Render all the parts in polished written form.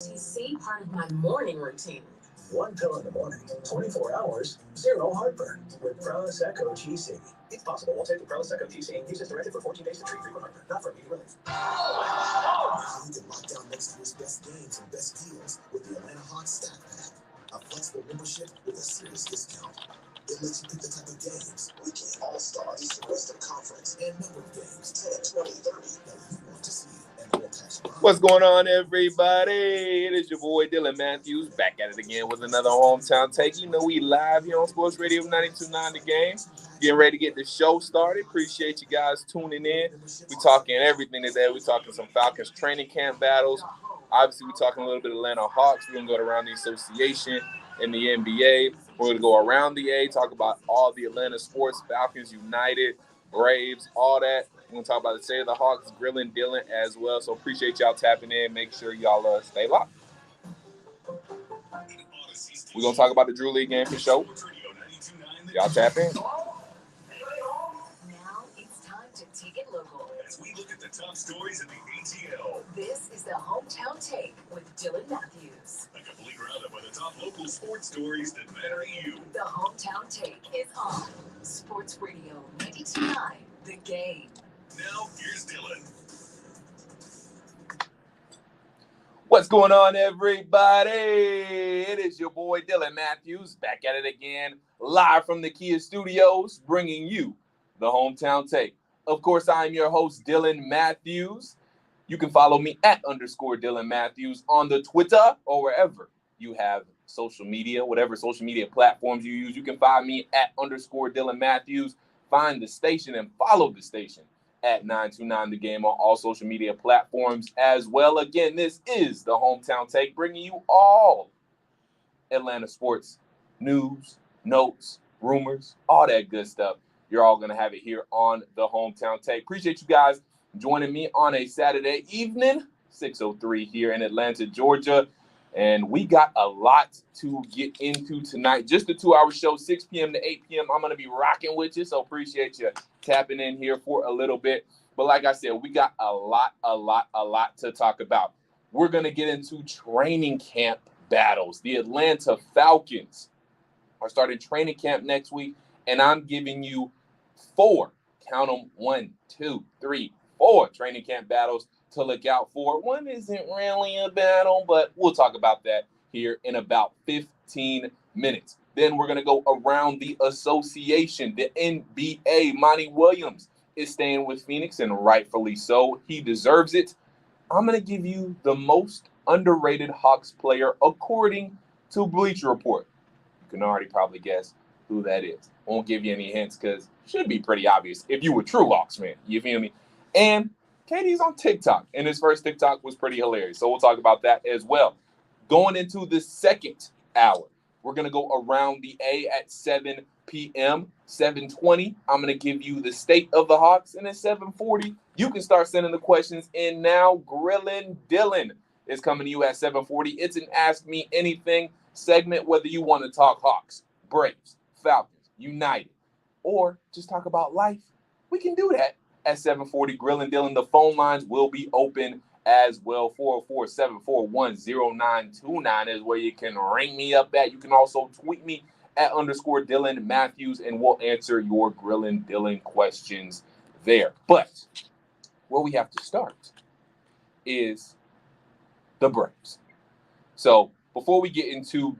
TC, part of my morning routine. One pill in the morning, 24 hours, zero heartburn with Prosecco TC. It's possible. We'll take the Prosecco TC and use as directed for 14 days to treat frequent heartburn, not for immediate relief. Now you can lock down next year's best games and best deals with the Atlanta Hawks Stack Pack, a flexible membership with a serious discount. It lets you pick the type of games, weekend, all-star, Eastern Western Conference, and number of games, 10, 20, 30 that you want to see. What's going on, everybody? It is your boy Dylan Mathews back at it again with another hometown take. You know we live here on Sports Radio 92.9 The Game. Getting ready to get the show started. Appreciate you guys tuning in. We talking everything today. We talking some Falcons training camp battles. Obviously, we're talking a little bit of Atlanta Hawks. We're going to go around the association and the NBA. We're going to go around the A, talk about all the Atlanta sports, Falcons United, Braves, all that. We're going to talk about the state of the Hawks, Grillin Dylan as well. So appreciate y'all tapping in. Make sure y'all stay locked. We're going to talk about the Drew League game for sure. Y'all tap in. Now it's time to take it local. As we look at the top stories in the ATL. This is the Hometown Take with Dylan Mathews. A complete roundup of the top local sports stories that matter to you. The Hometown Take is on Sports Radio 92.9 The Game. Now, here's Dylan. What's going on, everybody? It is your boy Dylan Mathews back at it again, live from the Kia Studios, bringing you the Hometown Take. Of course, I'm your host, Dylan Mathews. You can follow me at _Dylan Mathews on the Twitter or wherever you have social media, whatever social media platforms you use. You can find me at _Dylan Mathews. Find the station and follow the station at 929 The Game on all social media platforms as well. Again, this is the Hometown Take, bringing you all Atlanta sports news, notes, rumors, all that good stuff. You're all going to have it here on the Hometown Take. Appreciate you guys joining me on a Saturday evening, 6:03 here in Atlanta, Georgia. And we got a lot to get into tonight. Just a 2-hour show, 6 p.m. to 8 p.m. I'm going to be rocking with you, so appreciate you tapping in here for a little bit. But like I said, we got a lot to talk about. We're going to get into training camp battles. The Atlanta Falcons are starting training camp next week, and I'm giving you 4, count them, 1, 2, 3, 4 training camp battles to look out for. One isn't really a battle, but we'll talk about that here in about 15 minutes. Then we're going to go around the association, the NBA. Monty Williams is staying with Phoenix, and rightfully so. He deserves it. I'm going to give you the most underrated Hawks player according to Bleacher Report. You can already probably guess who that is. Won't give you any hints because it should be pretty obvious if you were true Hawks fan. You feel me? And KD's on TikTok, and his first TikTok was pretty hilarious. So we'll talk about that as well. Going into the second hour, we're going to go around the A at 7 p.m., 7:20. I'm going to give you the state of the Hawks, and at 7:40, you can start sending the questions in now. Grillin Dylan is coming to you at 7:40. It's an Ask Me Anything segment, whether you want to talk Hawks, Braves, Falcons, United, or just talk about life. We can do that. At 7:40, Grillin Dylan. The phone lines will be open as well. 404-741-0929 is where you can ring me up at. You can also tweet me at _Dylan Mathews, and we'll answer your Grillin Dylan questions there. But where we have to start is the Braves. So before we get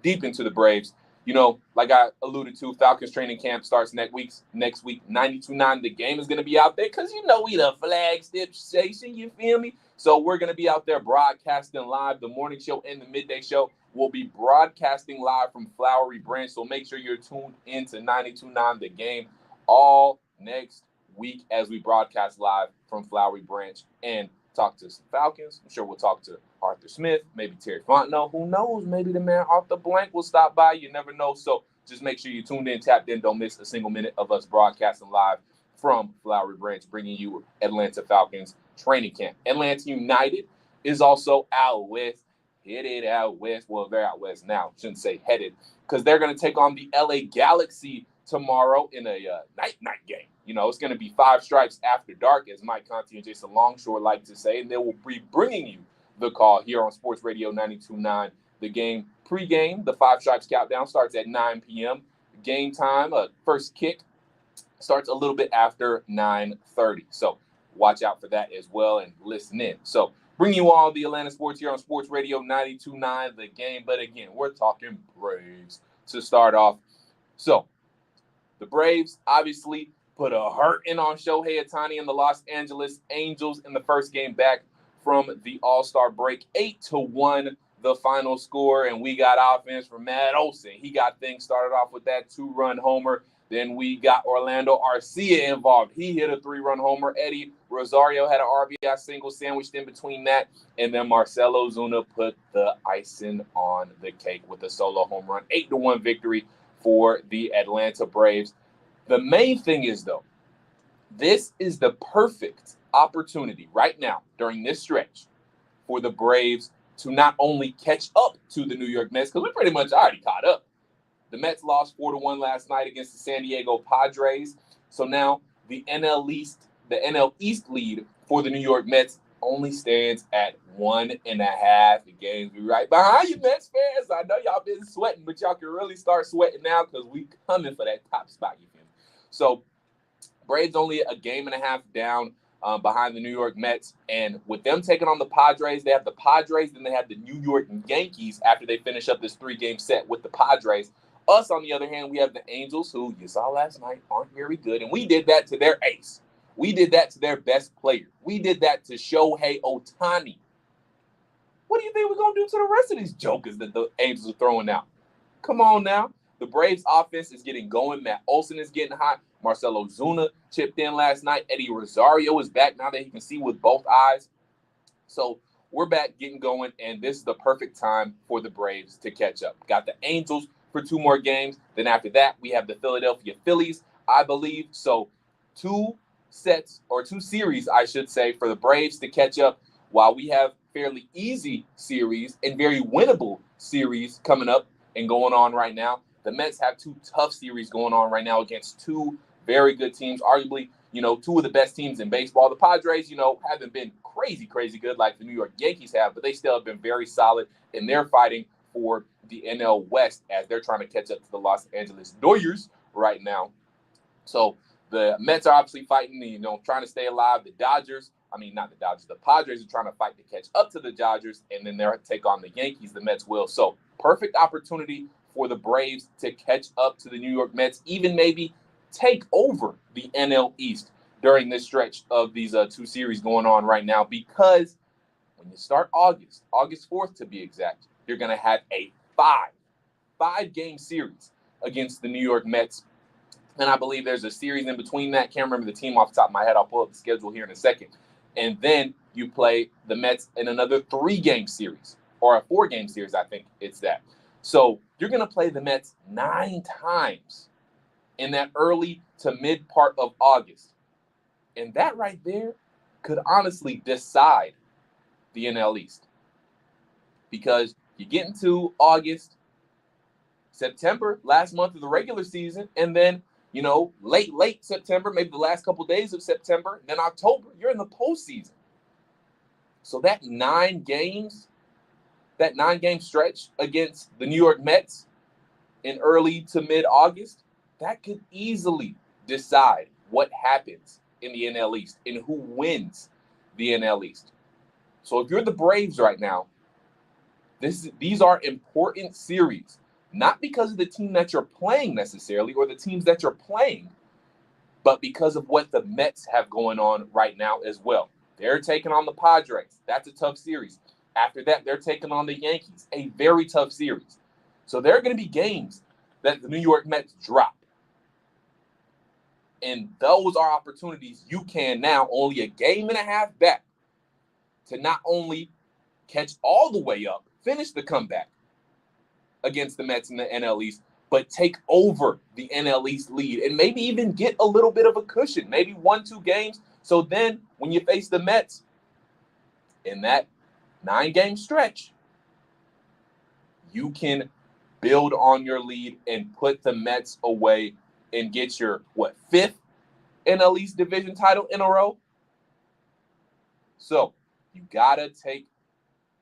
deep into the Braves, you know, like I alluded to, Falcons training camp starts next week. 92.9 The Game is going to be out there because, you know, we the flagship station, you feel me? So we're going to be out there broadcasting live. The morning show and the midday show will be broadcasting live from Flowery Branch. So make sure you're tuned into 92.9 The Game all next week as we broadcast live from Flowery Branch and talk to some Falcons. I'm sure we'll talk to Arthur Smith, maybe Terry Fontenot. Who knows? Maybe the man Arthur Blank will stop by. You never know. So just make sure you tuned in, tapped in. Don't miss a single minute of us broadcasting live from Flowery Branch, bringing you Atlanta Falcons training camp. Atlanta United is also out west. Headed out west. Well, they're out west now. Shouldn't say headed, because they're going to take on the LA Galaxy tomorrow in a night game. You know, it's going to be 5 stripes after dark, as Mike Conti and Jason Longshore like to say, and they will be bringing you the call here on Sports Radio 92.9. The game pregame, the Five Stripes Countdown starts at 9 p.m. Game time, first kick starts a little bit after 9:30. So watch out for that as well and listen in. So bring you all the Atlanta sports here on Sports Radio 92.9, the game. But again, we're talking Braves to start off. So the Braves obviously put a hurting on Shohei Ohtani and the Los Angeles Angels in the first game back from the All-Star break. 8-1 the final score, and we got offense from Matt Olson. He got things started off with that 2-run homer. Then we got Orlando Arcia involved. He hit a 3-run homer. Eddie Rosario had an RBI single sandwiched in between that. And then Marcell Ozuna put the icing on the cake with a solo home run. 8-1 victory for the Atlanta Braves. The main thing is, though, this is the perfect opportunity right now during this stretch for the Braves to not only catch up to the New York Mets, because we're pretty much already caught up. The Mets lost 4-1 last night against the San Diego Padres. So now the NL East lead for the New York Mets only stands at 1.5 games. We're right behind you, Mets fans. I know y'all been sweating, but y'all can really start sweating now because we coming for that top spot. You feel me? So Braves only a game and a half down behind the New York Mets. And with them taking on the Padres, they have the Padres, then they have the New York Yankees after they finish up this 3-game set with the Padres. Us, on the other hand, we have the Angels, who you saw last night aren't very good. And we did that to their ace. We did that to their best player. We did that to Shohei Ohtani. What do you think we're going to do to the rest of these jokers that the Angels are throwing out? Come on now. The Braves offense is getting going. Matt Olson is getting hot. Marcell Ozuna chipped in last night. Eddie Rosario is back now that he can see with both eyes. So we're back getting going, and this is the perfect time for the Braves to catch up. Got the Angels for 2 more games. Then after that, we have the Philadelphia Phillies, I believe. So 2 series, I should say, for the Braves to catch up while we have fairly easy series and very winnable series coming up and going on right now. The Mets have 2 tough series going on right now against 2 very good teams, arguably, 2 of the best teams in baseball. The Padres, haven't been crazy good like the New York Yankees have, but they still have been very solid, and they're fighting for the NL West as they're trying to catch up to the Los Angeles Dodgers right now. So the Mets are obviously fighting, trying to stay alive. The Padres are trying to fight to catch up to the Dodgers, and then they'll take on the Yankees. The Mets will. So perfect opportunity for the Braves to catch up to the New York Mets, even maybe take over the NL East during this stretch of these 2 series going on right now, because when you start August 4th to be exact, you're going to have a 5-game series against the New York Mets. And I believe there's a series in between that. Can't remember the team off the top of my head. I'll pull up the schedule here in a second. And then you play the Mets in another 3-game series, or a 4-game series, I think it's that. So you're going to play the Mets 9 times in that early to mid part of August. And that right there could honestly decide the NL East. Because you get into August, September, last month of the regular season, and then, late September, maybe the last couple days of September, then October, you're in the postseason. So that 9-game stretch against the New York Mets in early to mid-August, that could easily decide what happens in the NL East and who wins the NL East. So if you're the Braves right now, these are important series, not because of the team that you're playing necessarily or the teams that you're playing, but because of what the Mets have going on right now as well. They're taking on the Padres. That's a tough series. After that, they're taking on the Yankees, a very tough series. So there are going to be games that the New York Mets drop. And those are opportunities you can now, only a game and a half back, to not only catch all the way up, finish the comeback against the Mets in the NL East, but take over the NL East lead and maybe even get a little bit of a cushion, maybe 1-2 games. So then when you face the Mets in that 9-game stretch, you can build on your lead and put the Mets away and get your, 5th NL East division title in a row? So you got to take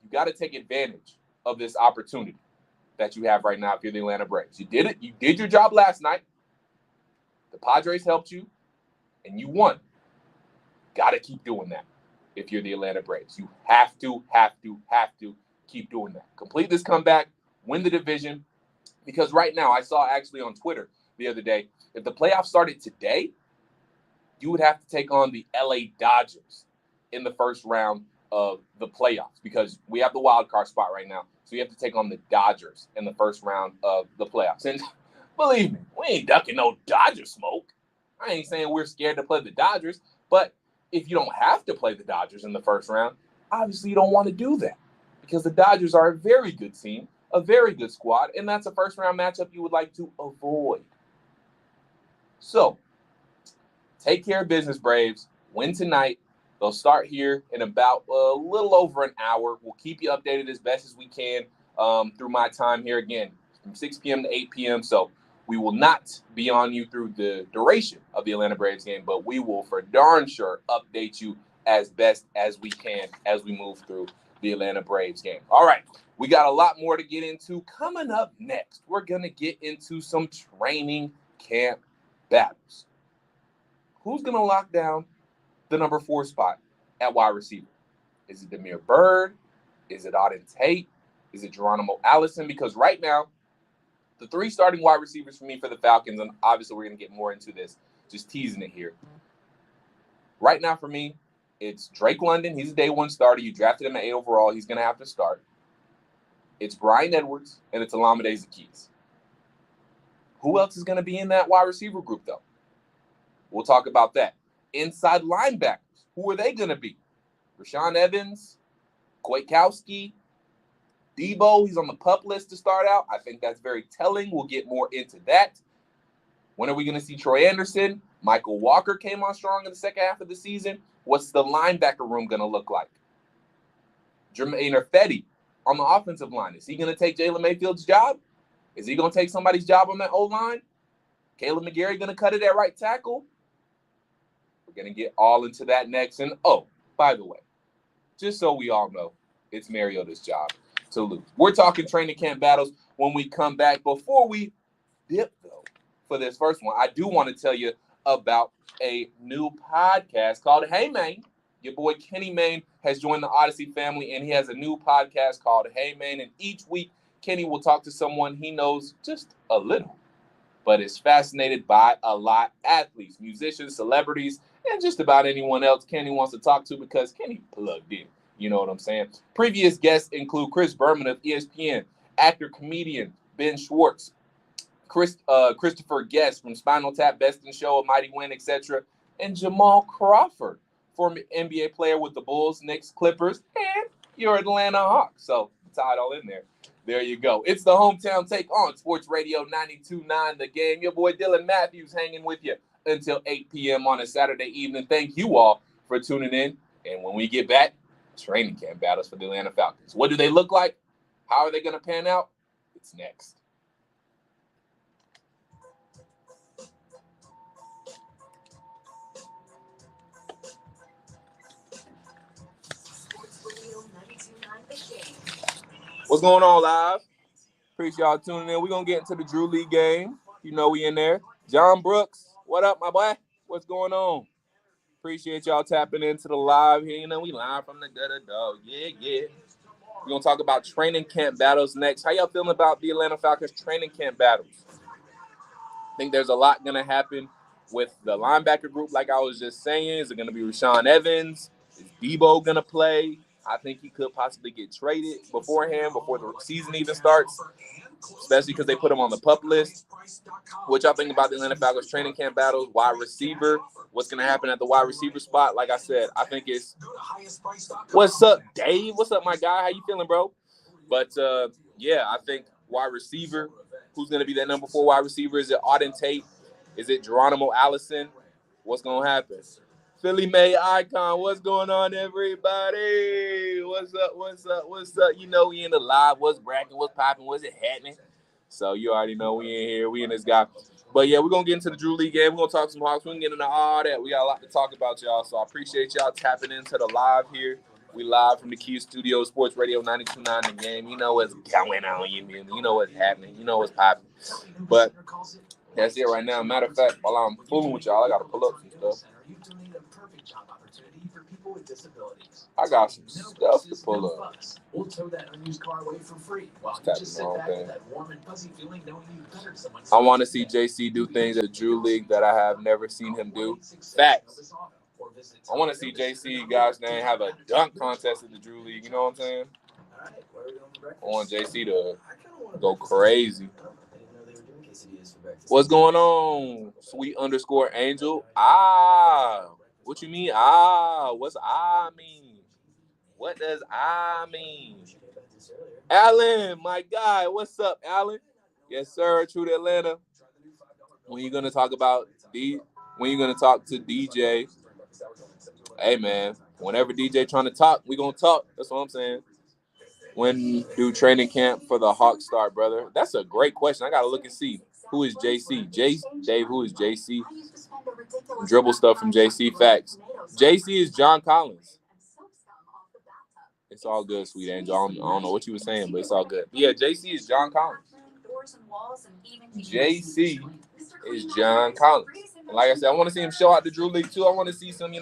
You got to take advantage of this opportunity that you have right now if you're the Atlanta Braves. You did it. You did your job last night. The Padres helped you, and you won. Got to keep doing that if you're the Atlanta Braves. You have to keep doing that. Complete this comeback, win the division, because right now, I saw actually on Twitter the other day, if the playoffs started today, you would have to take on the LA Dodgers in the first round of the playoffs because we have the wild card spot right now. So you have to take on the Dodgers in the first round of the playoffs. And believe me, we ain't ducking no Dodger smoke. I ain't saying we're scared to play the Dodgers, but if you don't have to play the Dodgers in the first round, obviously you don't want to do that because the Dodgers are a very good team, a very good squad, and that's a first-round matchup you would like to avoid. So, take care of business, Braves. Win tonight. They'll start here in about a little over an hour. We'll keep you updated as best as we can through my time here again from 6 p.m. to 8 p.m. So we will not be on you through the duration of the Atlanta Braves game, but we will for darn sure update you as best as we can as we move through the Atlanta Braves game. All right, we got a lot more to get into. Coming up next, we're going to get into some training camp battles. Who's going to lock down the number 4 spot at wide receiver? Is it Demir Bird? Is it Auden Tate? Is it Geronimo Allison? Because right now, the 3 starting wide receivers for me for the Falcons, and obviously we're going to get more into this, just teasing it here. Right now for me, it's Drake London. He's a day 1 starter. You drafted him at 8 overall. He's going to have to start. It's Brian Edwards, and it's Olamide Zaccheaus. Who else is going to be in that wide receiver group, though? We'll talk about that. Inside linebackers, who are they going to be? Rashaan Evans, Kwiatkowski, Debo, he's on the PUP list to start out. I think that's very telling. We'll get more into that. When are we going to see Troy Anderson? Michael Walker came on strong in the second half of the season. What's the linebacker room going to look like? Jermaine Irfetti on the offensive line. Is he going to take Jalen Mayfield's job? Is he going to take somebody's job on that O-line? Caleb McGarry going to cut it at right tackle? We're going to get all into that next. And, oh, by the way, just so we all know, it's Mariota's job to lose. We're talking training camp battles when we come back. Before we dip, though, for this first one, I do want to tell you about a new podcast called Hey Man. Your boy Kenny Mayne has joined the Odyssey family, and he has a new podcast called Hey Man. And each week, Kenny will talk to someone he knows just a little, but is fascinated by a lot. Athletes, musicians, celebrities, and just about anyone else Kenny wants to talk to because Kenny plugged in. You know what I'm saying? Previous guests include Chris Berman of ESPN, actor, comedian Ben Schwartz, Christopher Guest from Spinal Tap, Best in Show, A Mighty Win, etc., and Jamal Crawford, former NBA player with the Bulls, Knicks, Clippers, and your Atlanta Hawks. So tie it all in there. There you go. It's the Hometown Take on Sports Radio 92.9 The Game. Your boy Dylan Mathews hanging with you until 8 p.m. on a Saturday evening. Thank you all for tuning in. And when we get back, training camp battles for the Atlanta Falcons. What do they look like? How are they going to pan out? It's next. Sports Radio 92.9 The Game. What's going on, live? Appreciate y'all tuning in. We're going to get into the Drew League game. You know we in there. John Brooks, what up, my boy? What's going on? Appreciate y'all tapping into the live here. You know, we live from the gutter, dog. Yeah. We're going to talk about training camp battles next. How y'all feeling about the Atlanta Falcons training camp battles? I think there's a lot going to happen with the linebacker group, like I was just saying. Is it going to be Rashaan Evans? Is Debo going to play? I think he could possibly get traded beforehand, before the season even starts, especially because they put him on the PUP list. What y'all think about the Atlanta Falcons training camp battles? Wide receiver, what's going to happen at the wide receiver spot? Like I said, I think it's – what's up, Dave? What's up, my guy? How you feeling, bro? But, yeah, I think wide receiver, who's going to be that number 4 wide receiver? Is it Auden Tate? Is it Geronimo Allison? What's going to happen? Philly May Icon, what's going on, everybody? What's up? You know we in the live. What's bracking? What's popping? What's it happening? So you already know we in here. We in this guy. But, yeah, we're going to get into the Drew League game. We're going to talk some Hawks. We're going to get into all that. We got a lot to talk about, y'all. So I appreciate y'all tapping into the live here. We live from the Kia Studio, Sports Radio 92.9 The Game. You know what's going on. You know what's happening. You know what's popping. But that's it right now. Matter of fact, while I'm fooling with y'all, I got to pull up some stuff. I got some stuff to pull up. We'll tow that unused car away for free. While you just sit back with that warm and fuzzy feeling knowing you bettered someone. I want to see JC do things at the Drew League that I have never seen him do. Facts. I want to see JC, gosh dang, have a dunk contest at the Drew League. You know what I'm saying? I want JC to go crazy. What's going on, sweet_angel? What you mean? What's mean? What does mean? Alan, my guy, what's up, Alan? Yes, sir. True to Atlanta. When you gonna talk about when you gonna talk to DJ? Hey man, whenever DJ trying to talk, we gonna talk. That's what I'm saying. When do training camp for the Hawks start, brother? That's a great question. I gotta look and see. Who is JC? Dave, who is JC? Dribble stuff from JC. Facts. JC is John Collins. It's all good, sweet angel. I don't know what you were saying, but it's all good. Yeah, JC is John Collins. JC is John Collins. And like I said, I want to see him show out the Drew League too. I want to see some, a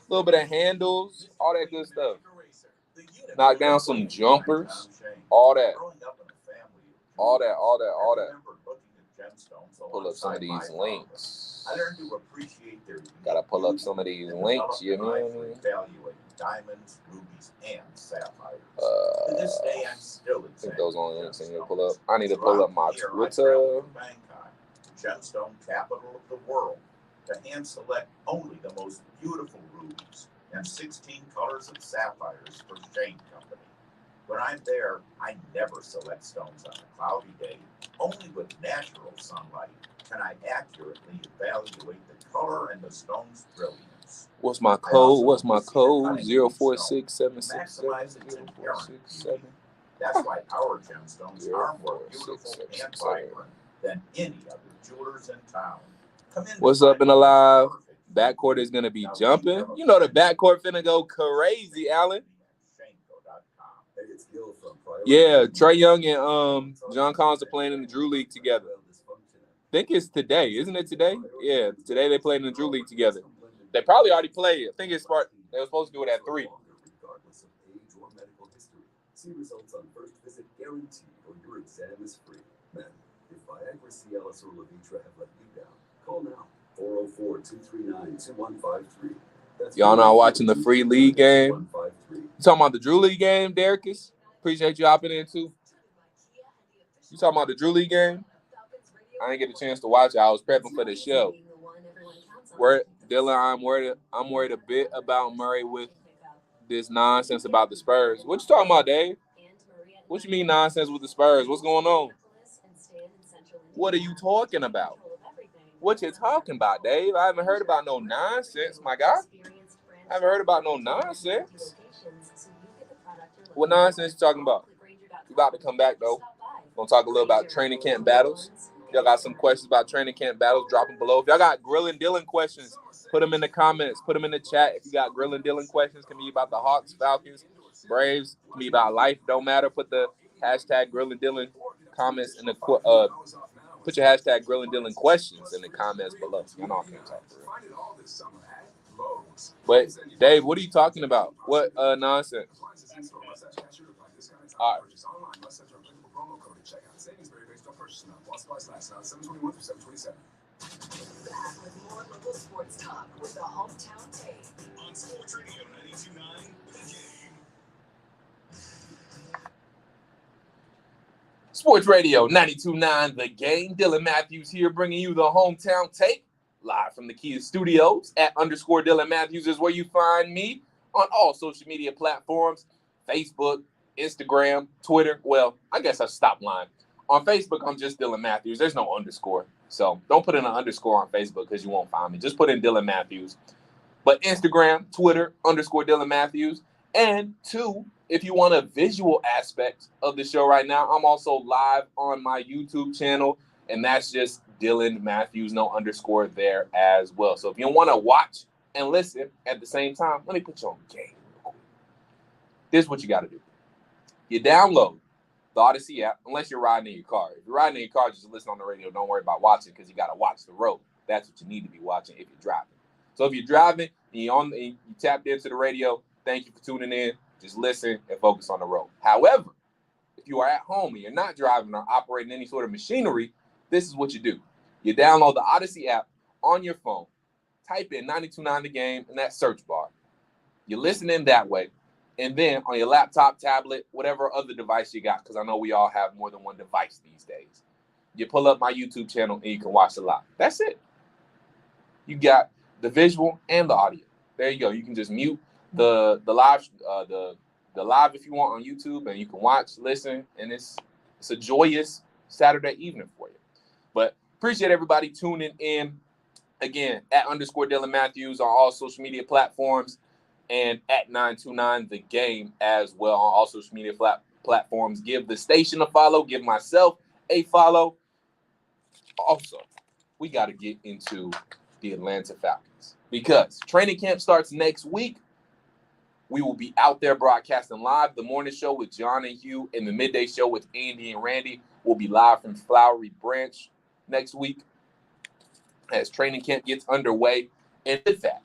little bit of handles, all that good stuff. Knock down some jumpers, all that. Pull up some of these links. Gotta pull up some of these links, you know what I mean? Diamonds, rubies, and sapphires. To this day, I'm still I think those only links I need to pull up. I need to pull up my Twitter. Gemstone capital of the world, to hand select only the most beautiful rubies and 16 colors of sapphires for Shane Company. When I'm there, I never select stones on a cloudy day. Only with natural sunlight can I accurately evaluate the color and the stone's brilliance. What's my code? 0467670467. That's why our gemstones are more beautiful and vibrant than any other jewelers in town. What's up in the live? Backcourt is gonna be jumping. You know the backcourt finna go crazy, Alan. Yeah, Trey Young and John Collins are playing in the Drew League together. I think it's today, isn't it today? Yeah, today they played in the Drew League together. They probably already played. I think it's smart. They were supposed to do it at 3. Regardless of age or medical history, see results on first visit guaranteed or your exam is free. Men, if Viagra, Cialis, or Levitra have let you down, call now. 404-239-2153. Y'all not watching the free league game? You talking about the Drew League game, Derekis? Appreciate you hopping in too. You talking about the Drew League game? I didn't get a chance to watch it. I was prepping for the show. Dylan, I'm worried a bit about Murray with this nonsense about the Spurs. What you talking about, Dave? What you mean nonsense with the Spurs? What's going on? What are you talking about? What you talking about, Dave? I haven't heard about no nonsense, my guy. I haven't heard about no nonsense. What nonsense you talking about? We about to come back, though. Gonna talk a little about training camp battles. Y'all got some questions about training camp battles, drop them below. If y'all got Grillin Dylan questions, put them in the comments. Put them in the chat. If you got Grillin Dylan questions, can be about the Hawks, Falcons, Braves, can be about life. Don't matter. Put the hashtag Grillin Dylan comments in the put your hashtag Grillin Dylan questions in the comments below. I know I can't talk for real. But Dave, what are you talking about? What nonsense? All right. Back with more local sports talk with the hometown tape. On Sports Radio 92.9 The Game. Sports Radio 92.9 The Game. Dylan Mathews here bringing you the hometown take. Live from the Kia Studios at _Dylan Mathews is where you find me on all social media platforms. Facebook, Instagram, Twitter. Well, I guess I stopped lying. On Facebook, I'm just Dylan Mathews. There's no underscore. So don't put in an underscore on Facebook because you won't find me. Just put in Dylan Mathews. But Instagram, Twitter, _Dylan Mathews. And 2, if you want a visual aspect of the show right now, I'm also live on my YouTube channel. And that's just Dylan Mathews, no underscore there as well. So if you want to watch and listen at the same time, let me put you on game real quick. This is what you got to do. You download the Odyssey app, unless you're riding in your car. If you're riding in your car, just listen on the radio. Don't worry about watching because you got to watch the road. That's what you need to be watching if you're driving. So if you're driving and you tapped into the radio, thank you for tuning in. Just listen and focus on the road. However, if you are at home and you're not driving or operating any sort of machinery, this is what you do. You download the Odyssey app on your phone, type in 92.9 The Game in that search bar. You listen in that way. And then on your laptop, tablet, whatever other device you got, because I know we all have more than one device these days, you pull up my YouTube channel and you can watch it live. That's it. You got the visual and the audio. There you go. You can just mute the live if you want on YouTube, and you can watch, listen, and it's a joyous Saturday evening for you. But appreciate everybody tuning in. Again, at _Dylan Mathews on all social media platforms, and at 929 The Game as well on all social media platforms. Give the station a follow. Give myself a follow. Also, we got to get into the Atlanta Falcons because training camp starts next week. We will be out there broadcasting live. The morning show with John and Hugh and the midday show with Andy and Randy will be live from Flowery Branch next week as training camp gets underway. And with that,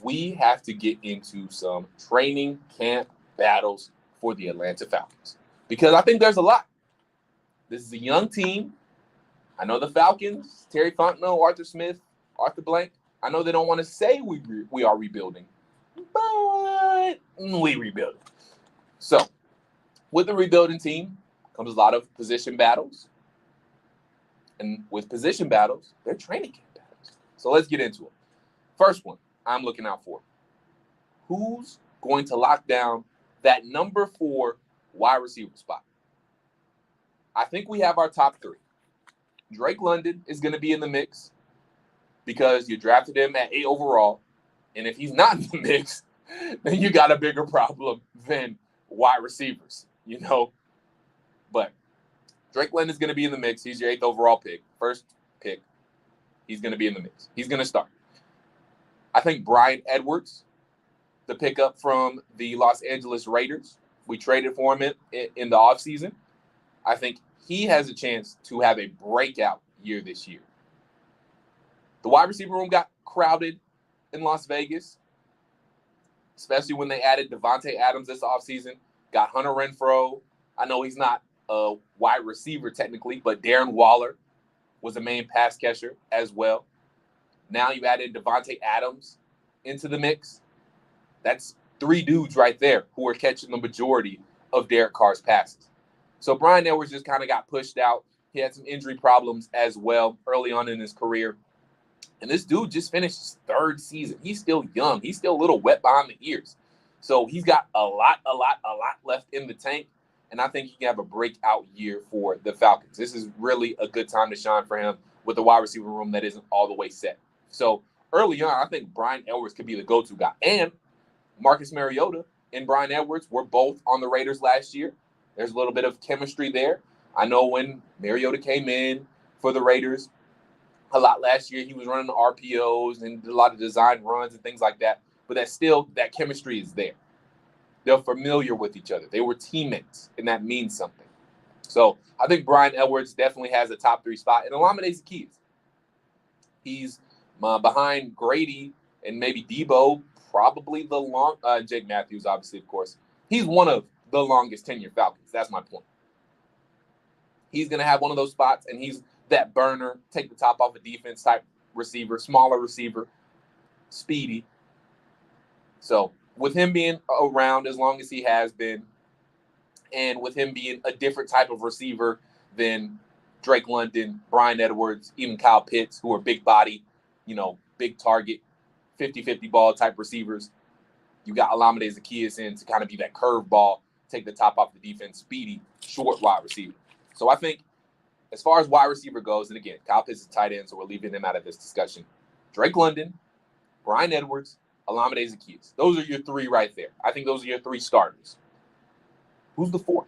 we have to get into some training camp battles for the Atlanta Falcons because I think there's a lot. This is a young team. I know the Falcons, Terry Fontenot, Arthur Smith, Arthur Blank. I know they don't want to say we are rebuilding, but we rebuilding. So with the rebuilding team comes a lot of position battles. And with position battles, they're training camp battles. So let's get into it. First one I'm looking out for. Who's going to lock down that number 4 wide receiver spot? I think we have our top 3. Drake London is going to be in the mix because you drafted him at 8 overall. And if he's not in the mix, then you got a bigger problem than wide receivers, you know. But Drake London is going to be in the mix. He's your 8th overall pick, first pick. He's going to be in the mix. He's going to start. I think Brian Edwards, the pickup from the Los Angeles Raiders, we traded for him in the offseason. I think he has a chance to have a breakout year this year. The wide receiver room got crowded in Las Vegas, especially when they added Devontae Adams this offseason, got Hunter Renfrow. I know he's not a wide receiver technically, but Darren Waller was the main pass catcher as well. Now you added Devontae Adams into the mix. That's 3 dudes right there who are catching the majority of Derek Carr's passes. So Brian Edwards just kind of got pushed out. He had some injury problems as well early on in his career. And this dude just finished his 3rd season. He's still young. He's still a little wet behind the ears. So he's got a lot left in the tank. And I think he can have a breakout year for the Falcons. This is really a good time to shine for him with a wide receiver room that isn't all the way set. So early on, I think Brian Edwards could be the go-to guy. And Marcus Mariota and Brian Edwards were both on the Raiders last year. There's a little bit of chemistry there. I know when Mariota came in for the Raiders a lot last year, he was running the RPOs and did a lot of design runs and things like that. But that chemistry is there. They're familiar with each other. They were teammates, and that means something. So I think Brian Edwards definitely has a top 3 spot. And Olamide Zaccheaus. He's behind Grady and maybe Debo, probably Jake Mathews, obviously, of course. He's one of the longest tenured Falcons. That's my point. He's going to have one of those spots, and he's that burner, take the top off a defense type receiver, smaller receiver, speedy. So with him being around as long as he has been, and with him being a different type of receiver than Drake London, Brian Edwards, even Kyle Pitts, who are big body, big target, 50-50 ball type receivers. You got Olamide Zaccheaus in to kind of be that curve ball, take the top off the defense, speedy, short wide receiver. So I think as far as wide receiver goes, and again, Kyle Pitts is tight end, so we're leaving him out of this discussion. Drake London, Brian Edwards, Olamide Zaccheaus. Those are your 3 right there. I think those are your 3 starters. Who's the 4th?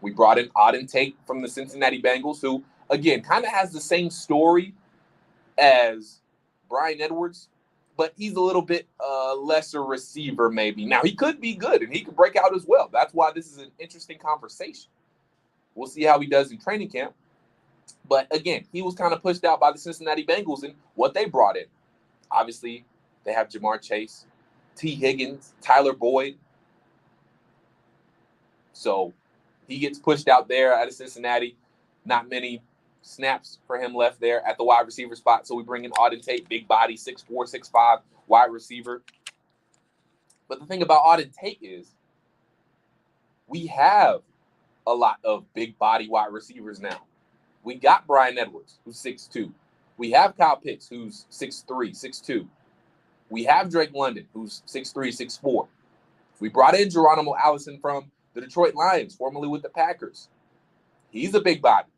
We brought in Auden Tate from the Cincinnati Bengals, who, again, kind of has the same story as Brian Edwards, but he's a little bit lesser receiver maybe. Now, he could be good, and he could break out as well. That's why this is an interesting conversation. We'll see how he does in training camp. But, again, he was kind of pushed out by the Cincinnati Bengals and what they brought in. Obviously, they have Jamar Chase, T. Higgins, Tyler Boyd. So he gets pushed out there out of Cincinnati. Not many snaps for him left there at the wide receiver spot. So we bring in Auden Tate, big body, 6'4", 6'5", wide receiver. But the thing about Auden Tate is we have a lot of big body wide receivers now. We got Brian Edwards, who's 6'2". We have Kyle Pitts, who's 6'3", 6'2". We have Drake London, who's 6'3", 6'4". We brought in Geronimo Allison from the Detroit Lions, formerly with the Packers. He's a big body.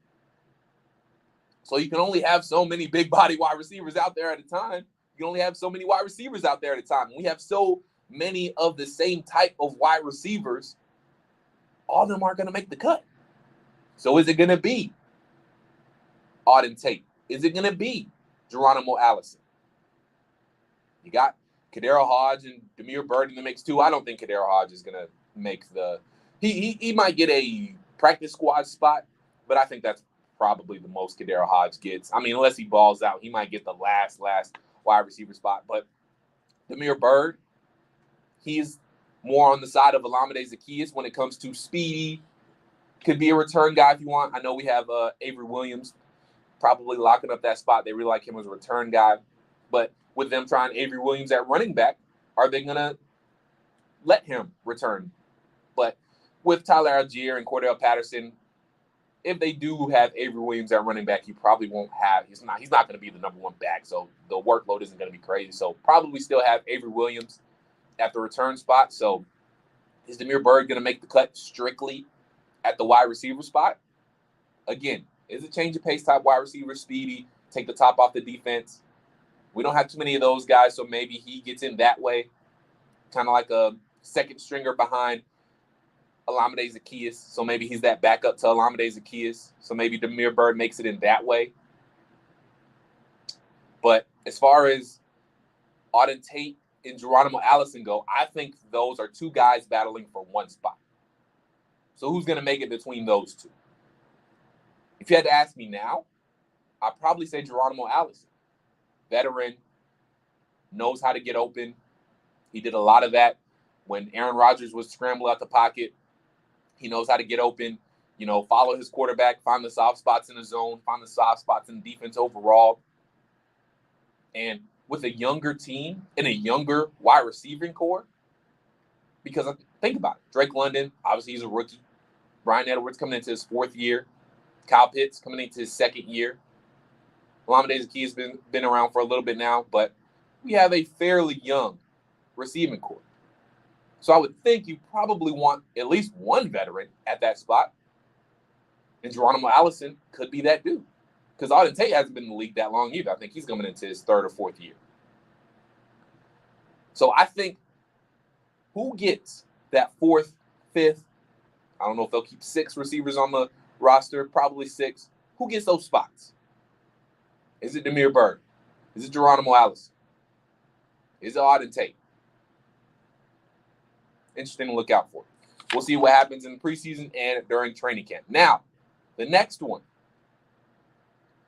So you can only have so many big body wide receivers out there at a time. You can only have so many wide receivers out there at a time. We have so many of the same type of wide receivers. All of them aren't going to make the cut. So is it going to be Auden Tate? Is it going to be Geronimo Allison? You got Kadero Hodge and Demir Byrd in the mix too. I don't think Kadero Hodge is going to make the – he might get a practice squad spot, but I think that's probably the most Kadero Hodge gets. I mean, unless he balls out, he might get the last wide receiver spot. But Demir Byrd, he's more on the side of Olamide Zaccheaus when it comes to speedy. Could be a return guy if you want. I know we have Avery Williams probably locking up that spot. They really like him as a return guy. But with them trying Avery Williams at running back, are they going to let him return? But with Tyler Algier and Cordell Patterson, if they do have Avery Williams at running back, he probably won't have – he's not going to be the number one back, so the workload isn't going to be crazy. So probably still have Avery Williams at the return spot. So is Demir Byrd going to make the cut strictly at the wide receiver spot? Again, is a change of pace type wide receiver, speedy, take the top off the defense. We don't have too many of those guys, so maybe he gets in that way, kind of like a second stringer behind Olamide Zaccheaus. So maybe he's that backup to Olamide Zaccheaus. So maybe Demir Byrd makes it in that way. But as far as Auden Tate and Geronimo Allison go, I think those are two guys battling for one spot. So who's going to make it between those two? If you had to ask me now, I'd probably say Geronimo Allison. Veteran, knows how to get open. He did a lot of that when Aaron Rodgers was scrambling out the pocket. He knows how to get open, follow his quarterback, find the soft spots in the zone, find the soft spots in the defense overall. And with a younger team and a younger wide receiving core, because think about it. Drake London, obviously he's a rookie. Brian Edwards coming into his fourth year. Kyle Pitts coming into his second year. Olamide Zaccheaus has been around for a little bit now, but we have a fairly young receiving core. So I would think you probably want at least one veteran at that spot. And Geronimo Allison could be that dude. Because Auden Tate hasn't been in the league that long either. I think he's coming into his third or fourth year. So I think who gets that fourth, fifth, I don't know if they'll keep 6 receivers on the roster, probably 6. Who gets those spots? Is it Demir Byrd? Is it Geronimo Allison? Is it Auden Tate? Interesting to look out for. We'll see what happens in the preseason and during training camp. Now, the next one.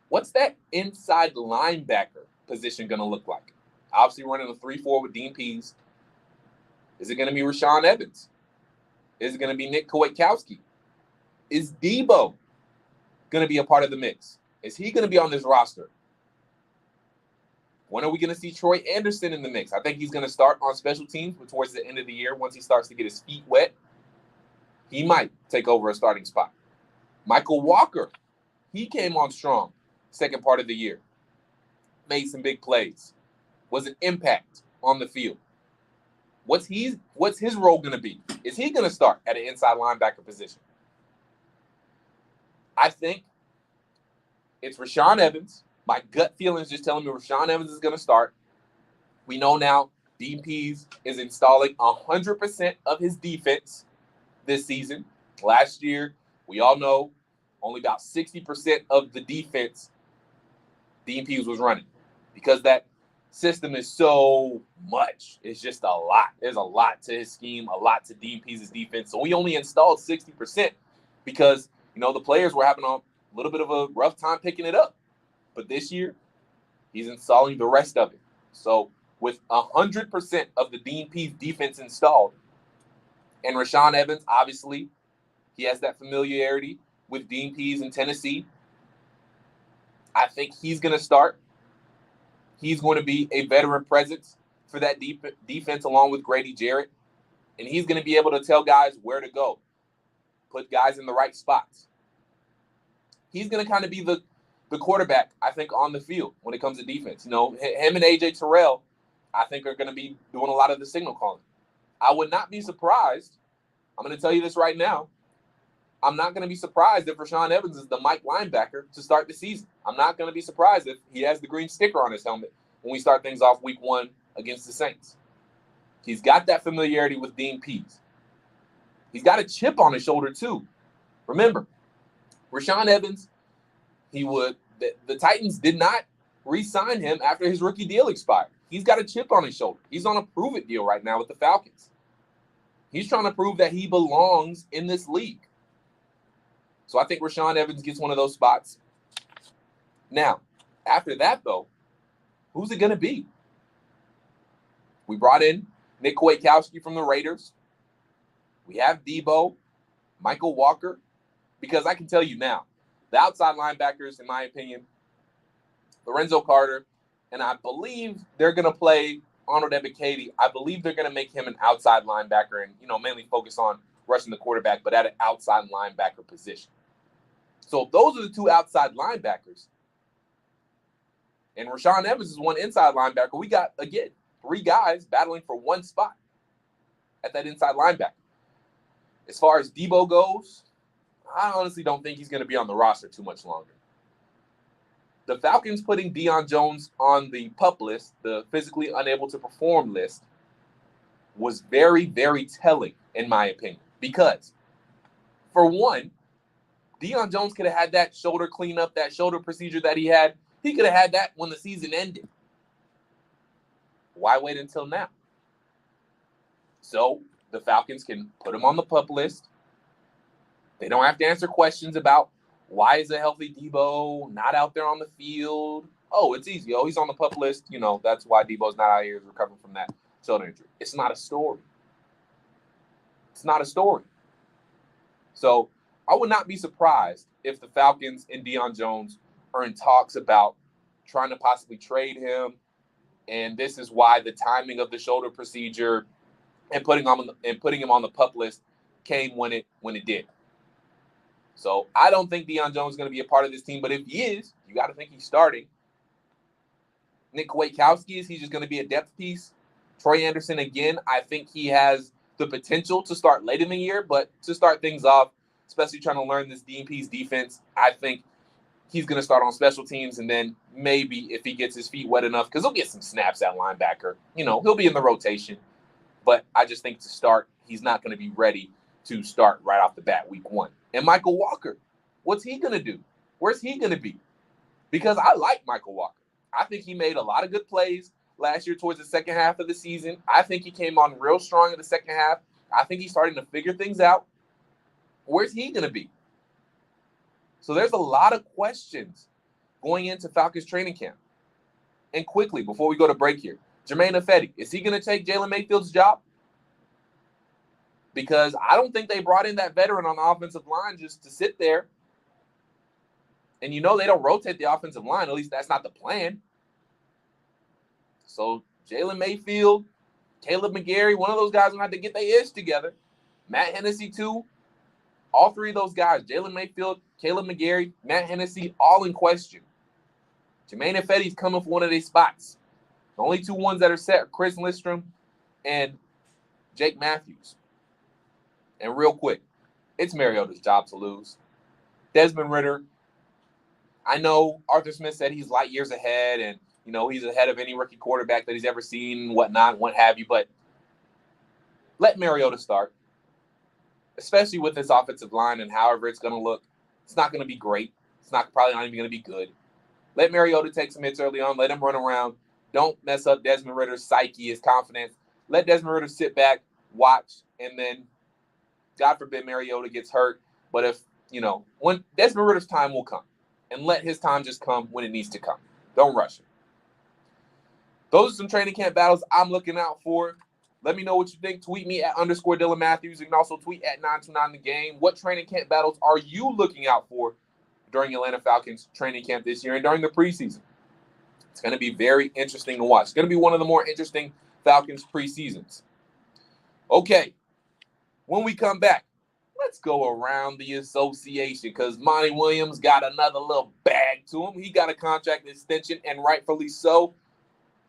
What's that inside linebacker position going to look like? Obviously running a 3-4 with Dean Pease. Is it going to be Rashaan Evans? Is it going to be Nick Kwiatkowski? Is Debo going to be a part of the mix? Is he going to be on this roster? When are we going to see Troy Anderson in the mix? I think he's going to start on special teams, but towards the end of the year, once he starts to get his feet wet, he might take over a starting spot. Michael Walker, he came on strong second part of the year. Made some big plays. Was an impact on the field. What's his role going to be? Is he going to start at an inside linebacker position? I think it's Rashaan Evans. My gut feeling is just telling me Rashaan Evans is going to start. We know now Dean Pease is installing 100% of his defense this season. Last year, we all know only about 60% of the defense Dean Pease was running because that system is so much. It's just a lot. There's a lot to his scheme, a lot to Dean Pease's defense. So we only installed 60% because, the players were having a little bit of a rough time picking it up. But this year, he's installing the rest of it. So with 100% of the Dean Pease defense installed, and Rashaan Evans, obviously, he has that familiarity with Dean Pease in Tennessee. I think he's going to start. He's going to be a veteran presence for that defense along with Grady Jarrett. And he's going to be able to tell guys where to go, put guys in the right spots. He's going to kind of be the quarterback, I think, on the field when it comes to defense. Him and A.J. Terrell, I think, are going to be doing a lot of the signal calling. I would not be surprised. I'm going to tell you this right now. I'm not going to be surprised if Rashaan Evans is the Mike linebacker to start the season. I'm not going to be surprised if he has the green sticker on his helmet when we start things off week 1 against the Saints. He's got that familiarity with Dean Pease. He's got a chip on his shoulder, too. Remember, Rashaan Evans, the Titans did not re-sign him after his rookie deal expired. He's got a chip on his shoulder. He's on a prove-it deal right now with the Falcons. He's trying to prove that he belongs in this league. So I think Rashaan Evans gets one of those spots. Now, after that, though, who's it going to be? We brought in Nick Kwiatkowski from the Raiders. We have Debo, Michael Walker, because I can tell you now, the outside linebackers, in my opinion, Lorenzo Carter, and I believe they're going to play Arnold Ebiketie. I believe they're going to make him an outside linebacker and, mainly focus on rushing the quarterback, but at an outside linebacker position. So those are the two outside linebackers. And Rashaan Evans is one inside linebacker. We got, again, 3 guys battling for one spot at that inside linebacker. As far as Debo goes, I honestly don't think he's going to be on the roster too much longer. The Falcons putting Deion Jones on the PUP list, the physically unable to perform list, was very, very telling, in my opinion. Because, for one, Deion Jones could have had that shoulder cleanup, that shoulder procedure that he had. He could have had that when the season ended. Why wait until now? So, the Falcons can put him on the PUP list. They don't have to answer questions about why is a healthy Debo not out there on the field. Oh, it's easy. Oh, he's on the PUP list. That's why Debo's not out here recovering from that shoulder injury. It's not a story. It's not a story. So I would not be surprised if the Falcons and Deion Jones are in talks about trying to possibly trade him. And this is why the timing of the shoulder procedure and putting him on the PUP list came when it did. So I don't think Deion Jones is going to be a part of this team, but if he is, you got to think he's starting. Nick Kwiatkowski, is he just going to be a depth piece? Troy Anderson, again, I think he has the potential to start late in the year, but to start things off, especially trying to learn this Dean Pease defense, I think he's going to start on special teams, and then maybe if he gets his feet wet enough, because he'll get some snaps at linebacker, he'll be in the rotation. But I just think to start, he's not going to be ready to start right off the bat week 1. And Michael Walker, what's he going to do? Where's he going to be? Because I like Michael Walker. I think he made a lot of good plays last year towards the second half of the season. I think he came on real strong in the second half. I think he's starting to figure things out. Where's he going to be? So there's a lot of questions going into Falcons training camp. And quickly, before we go to break here, Jermaine Ifedi, is he going to take Jalen Mayfield's job? Because I don't think they brought in that veteran on the offensive line just to sit there. And they don't rotate the offensive line. At least that's not the plan. So Jalen Mayfield, Caleb McGarry, one of those guys will have to get their ish together. Matt Hennessy, too. All 3 of those guys, Jalen Mayfield, Caleb McGarry, Matt Hennessy, all in question. Jermaine Ifedi's coming for one of these spots. The only 2 ones that are set are Chris Lindstrom and Jake Mathews. And real quick, it's Mariota's job to lose. Desmond Ridder, I know Arthur Smith said he's light years ahead and, he's ahead of any rookie quarterback that he's ever seen, whatnot, what have you. But let Mariota start, especially with this offensive line and however it's going to look. It's not going to be great. It's probably not even going to be good. Let Mariota take some hits early on. Let him run around. Don't mess up Desmond Ritter's psyche, his confidence. Let Desmond Ritter sit back, watch, and then, God forbid, Mariota gets hurt. But if, when Desmond Ritter's time will come, and let his time just come when it needs to come. Don't rush it. Those are some training camp battles I'm looking out for. Let me know what you think. Tweet me at _Dylan Mathews. You can also tweet at 929thegame. What training camp battles are you looking out for during Atlanta Falcons training camp this year and during the preseason? It's going to be very interesting to watch. It's going to be one of the more interesting Falcons preseasons. Okay, when we come back, let's go around the association because Monty Williams got another little bag to him. He got a contract extension, and rightfully so.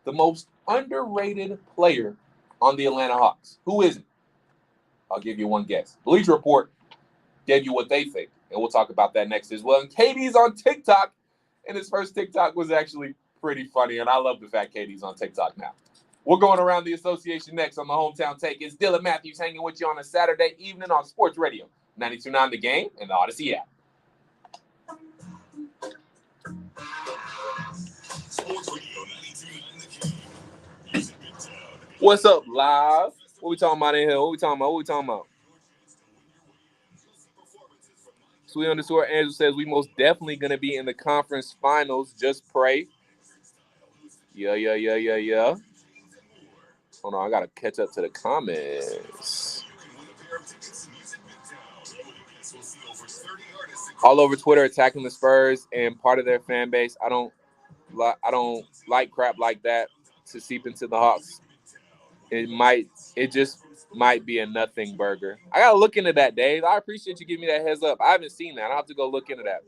The most underrated player on the Atlanta Hawks. Who is it? I'll give you one guess. Bleacher Report gave you what they think, and we'll talk about that next as well. And KD's on TikTok, and his first TikTok was actually pretty funny, and I love the fact KD's on TikTok now. We're going around the association next on the Hometown Take. It's Dylan Mathews hanging with you on a Saturday evening on Sports Radio 92.9 The Game and the Odyssey app. Sports Radio 92.9 The Game. Music Midtown. What's up, live? What we talking about in here? What we talking about? Sweet _ Andrew says we most definitely going to be in the conference finals. Just pray. Yeah. Hold on, I got to catch up to the comments. All over Twitter attacking the Spurs and part of their fan base. I don't like crap like that to seep into the Hawks. It just might be a nothing burger. I got to look into that, Dave. I appreciate you giving me that heads up. I haven't seen that. I'll have to go look into that.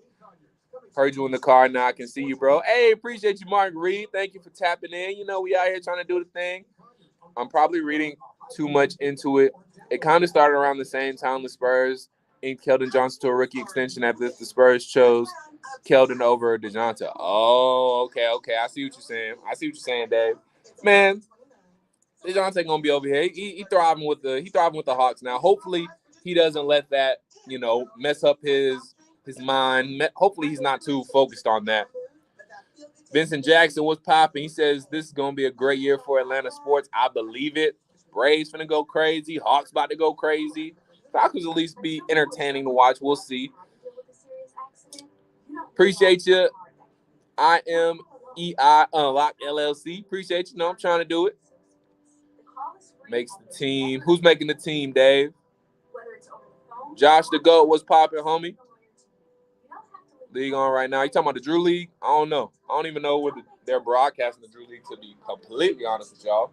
Heard you in the car now. I can see you, bro. Hey, appreciate you, Mark Reed. Thank you for tapping in. We out here trying to do the thing. I'm probably reading too much into it. It kind of started around the same time the Spurs inked Keldon Johnson to a rookie extension after the Spurs chose Keldon over DeJounte. Oh, okay. I see what you're saying. Dave. Man, DeJounte gonna be over here. He thriving with the Hawks now. Hopefully he doesn't let that, mess up his mind. Hopefully he's not too focused on that. Vincent Jackson, what's popping? He says this is gonna be a great year for Atlanta sports. I believe it. Braves finna go crazy. Hawks about to go crazy. Falcons at least be entertaining to watch. We'll see. Appreciate you. I am EI Unlocked LLC. Appreciate you. I'm trying to do it. Makes the team. Who's making the team, Dave? Josh the GOAT, what's popping, homie? League on right now. You talking about the Drew League? I don't know. I don't even know what they're broadcasting the Drew League, to be completely honest with y'all.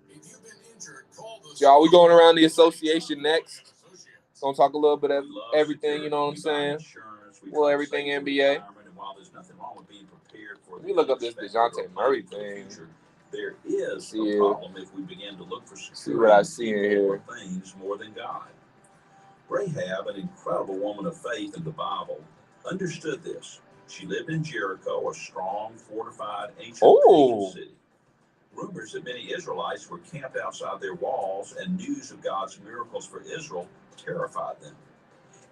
Y'all, we going around the association next. Gonna talk a little bit of everything, you know what I'm saying? Well, everything NBA. Let me look up this DeJounte Murray thing. There is a problem if we begin to look for see what I see in here. Things more than God. Rahab, an incredible woman of faith in the Bible, understood this. She lived in Jericho, a strong, fortified, ancient pagan city. Rumors that many Israelites were camped outside their walls and news of God's miracles for Israel terrified them.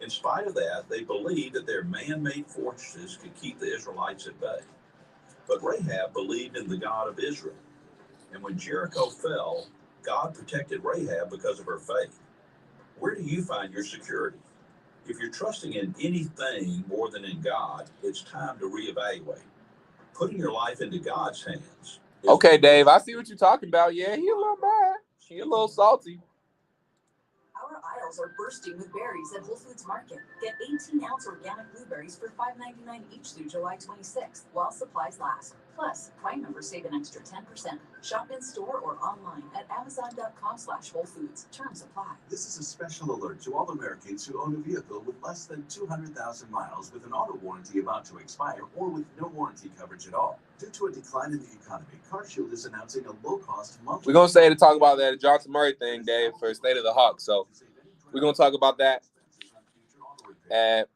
In spite of that, they believed that their man-made fortresses could keep the Israelites at bay. But Rahab believed in the God of Israel. And when Jericho fell, God protected Rahab because of her faith. Where do you find your security? If you're trusting in anything more than in God, it's time to reevaluate. Putting your life into God's hands. Okay, Dave, I see what you're talking about. Yeah, he a little bad. He a little salty. Our aisles are bursting with berries at Whole Foods Market. Get 18-ounce organic blueberries for $5.99 each through July 26th, while supplies last. Plus, Prime members save an extra 10%. Shop in store or online at Amazon.com/Whole Foods. Terms apply. This is a special alert to all Americans who own a vehicle with less than 200,000 miles with an auto warranty about to expire or with no warranty coverage at all. Due to a decline in the economy, CarShield is announcing a low-cost monthly... We're going to say to talk about that Johnson Murray thing, Dave, for State of the Hawks. So we're going to talk about that at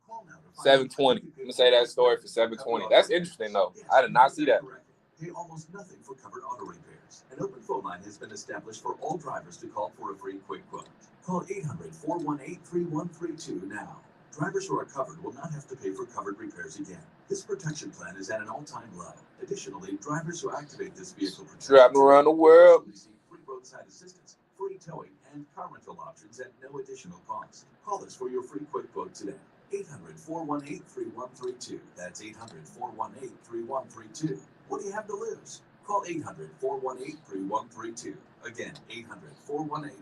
7:20. I'm going to say that story for 7:20. That's interesting, though. I did not see that. Pay almost nothing for covered auto repairs. An open phone line has been established for all drivers to call for a free quick quote. Call 800-418-3132 now. Drivers who are covered will not have to pay for covered repairs again. This protection plan is at an all-time low. Additionally, drivers who activate this vehicle protection Driving around the world. will receive free roadside assistance, free towing, and car rental options at no additional cost. Call us for your free quick quote today. 800-418-3132. That's 800-418-3132. What do you have to lose? Call 800-418-3132. Again, 800-418-3132.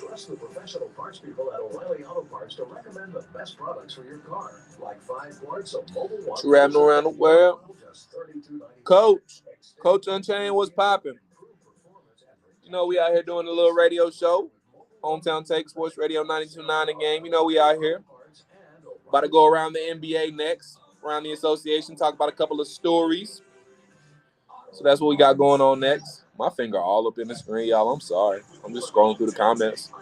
Trust the professional parts people at O'Reilly Auto Parts to recommend the best products for your car. Like 5 quarts of mobile water. Traveling around the world. Just $32.99. Coach Unchained, what's popping? You know, we out here doing a little radio show. Hometown Take Sports Radio 92.9 The Game. You know, we out here. About to go around the NBA next, around the association, talk about a couple of stories. So that's what we got going on next. My finger all up in the screen, y'all. I'm sorry. I'm just scrolling through the comments.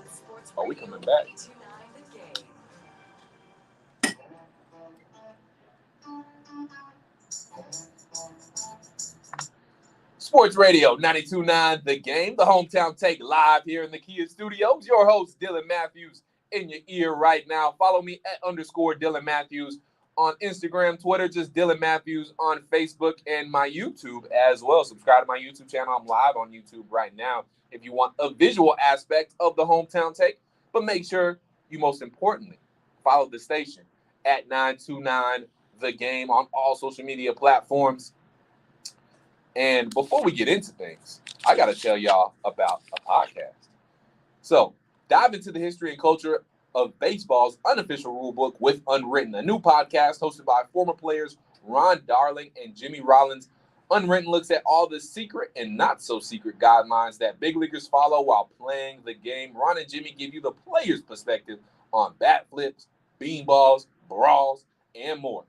Oh, we coming back. Sports Radio 92.9 The Game, the Hometown Take live here in the Kia Studios. Your host, Dylan Mathews, in your ear right now. Follow me at _Dylan Mathews on Instagram, Twitter, just Dylan Mathews on Facebook and my YouTube as well. Subscribe to my YouTube channel. I'm live on YouTube right now if you want a visual aspect of the Hometown Take. But make sure you, most importantly, follow the station at 929 The Game on all social media platforms. And before we get into things, I got to tell y'all about a podcast. So dive into the history and culture of baseball's unofficial rule book with Unwritten, a new podcast hosted by former players Ron Darling and Jimmy Rollins. Unwritten looks at all the secret and not so secret guidelines that big leaguers follow while playing the game. Ron and Jimmy give you the player's perspective on bat flips, beanballs, brawls, and more.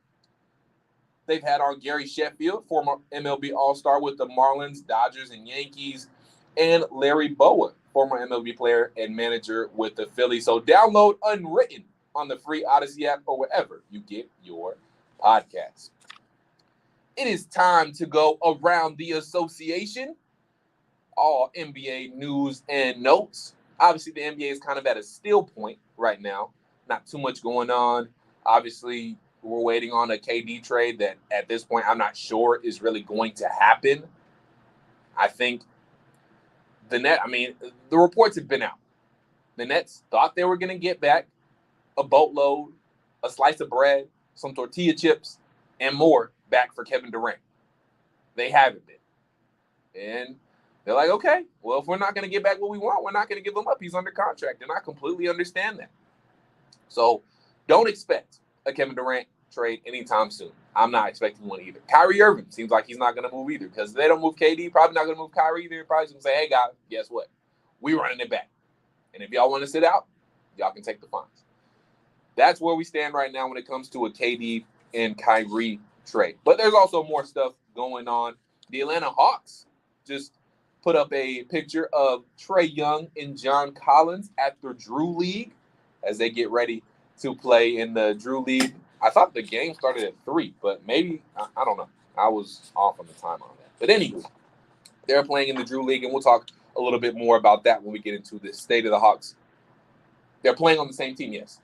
They've had on Gary Sheffield, former MLB All-Star with the Marlins, Dodgers, and Yankees, and Larry Bowa, former MLB player and manager with the Phillies. So download Unwritten on the free Odyssey app or wherever you get your podcasts. It is time to go around the association. All NBA news and notes. Obviously, the NBA is kind of at a still point right now. Not too much going on. Obviously, we're waiting on a KD trade that at this point I'm not sure is really going to happen. I think the reports have been out. The Nets thought they were going to get back a boatload, a slice of bread, some tortilla chips, and more back for Kevin Durant. They haven't been. And they're like, okay, well, if we're not going to get back what we want, we're not going to give him up. He's under contract. And I completely understand that. So don't expect a Kevin Durant trade anytime soon. I'm not expecting one either. Kyrie Irving seems like he's not going to move either because if they don't move KD, probably not going to move Kyrie either. Probably going to say, hey, guys, guess what? We running it back. And if y'all want to sit out, y'all can take the fines. That's where we stand right now when it comes to a KD and Kyrie trade. But there's also more stuff going on. The Atlanta Hawks just put up a picture of Trae Young and John Collins at the Drew League as they get ready to play in the Drew League. I thought the game started at 3, but maybe, I don't know. I was off on the time on that. But anyway, they're playing in the Drew League, and we'll talk a little bit more about that when we get into the state of the Hawks. They're playing on the same team, yes.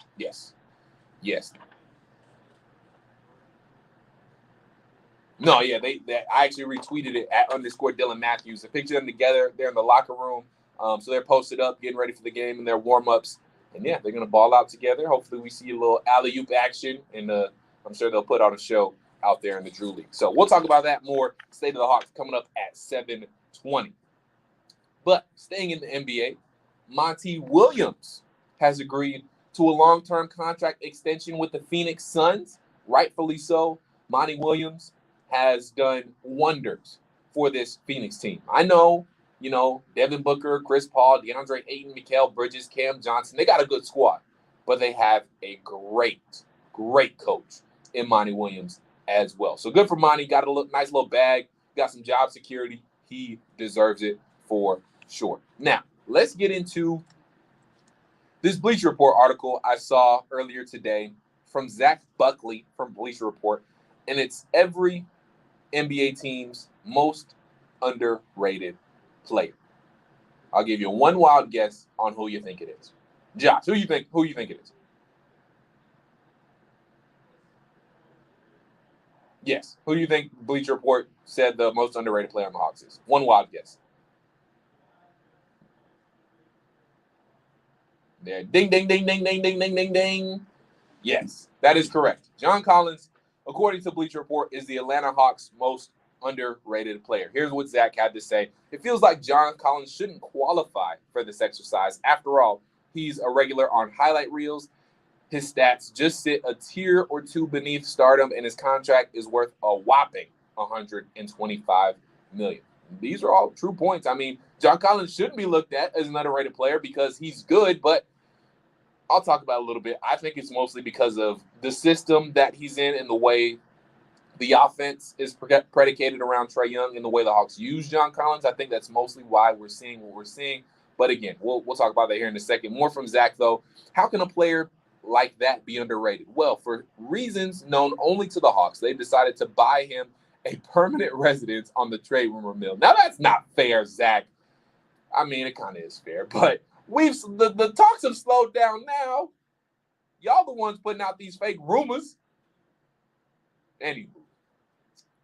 No, yeah, I actually retweeted it at _Dylan Mathews. I picture them together. They're in the locker room. So they're posted up, getting ready for the game and their warm-ups. And, yeah, they're going to ball out together. Hopefully we see a little alley-oop action, and I'm sure they'll put on a show out there in the Drew League. So we'll talk about that more. State of the Hawks coming up at 7:20. But staying in the NBA, Monty Williams has agreed to a long-term contract extension with the Phoenix Suns. Rightfully so. Monty Williams has done wonders for this Phoenix team. I know, Devin Booker, Chris Paul, DeAndre Ayton, Mikal Bridges, Cam Johnson, they got a good squad, but they have a great coach in Monty Williams as well. So good for Monty. Got a nice little bag, got some job security. He deserves it for sure. Now, let's get into this Bleacher Report article I saw earlier today from Zach Buckley from Bleacher Report, and it's every NBA team's most underrated player. I'll give you one wild guess on who you think it is. Josh, who you think it is? Yes. Who do you think Bleacher Report said the most underrated player on the Hawks is? One wild guess. There. Ding, ding, ding, ding, ding, ding, ding, ding, ding. Yes, that is correct. John Collins, according to Bleacher Report, is the Atlanta Hawks' most underrated player. Here's what Zach had to say. It feels like John Collins shouldn't qualify for this exercise. After all, he's a regular on highlight reels. His stats just sit a tier or two beneath stardom, and his contract is worth a whopping $125 million. These are all true points. I mean, John Collins shouldn't be looked at as an underrated player because he's good, but I'll talk about it a little bit. I think it's mostly because of the system that he's in and the way the offense is predicated around Trae Young and the way the Hawks use John Collins. I think that's mostly why we're seeing what we're seeing. But again, we'll talk about that here in a second. More from Zach, though. How can a player like that be underrated? Well, for reasons known only to the Hawks, they've decided to buy him a permanent residence on the trade rumor mill. Now, that's not fair, Zach. I mean, it kind of is fair, but the talks have slowed down now. Y'all the ones putting out these fake rumors. Anywho.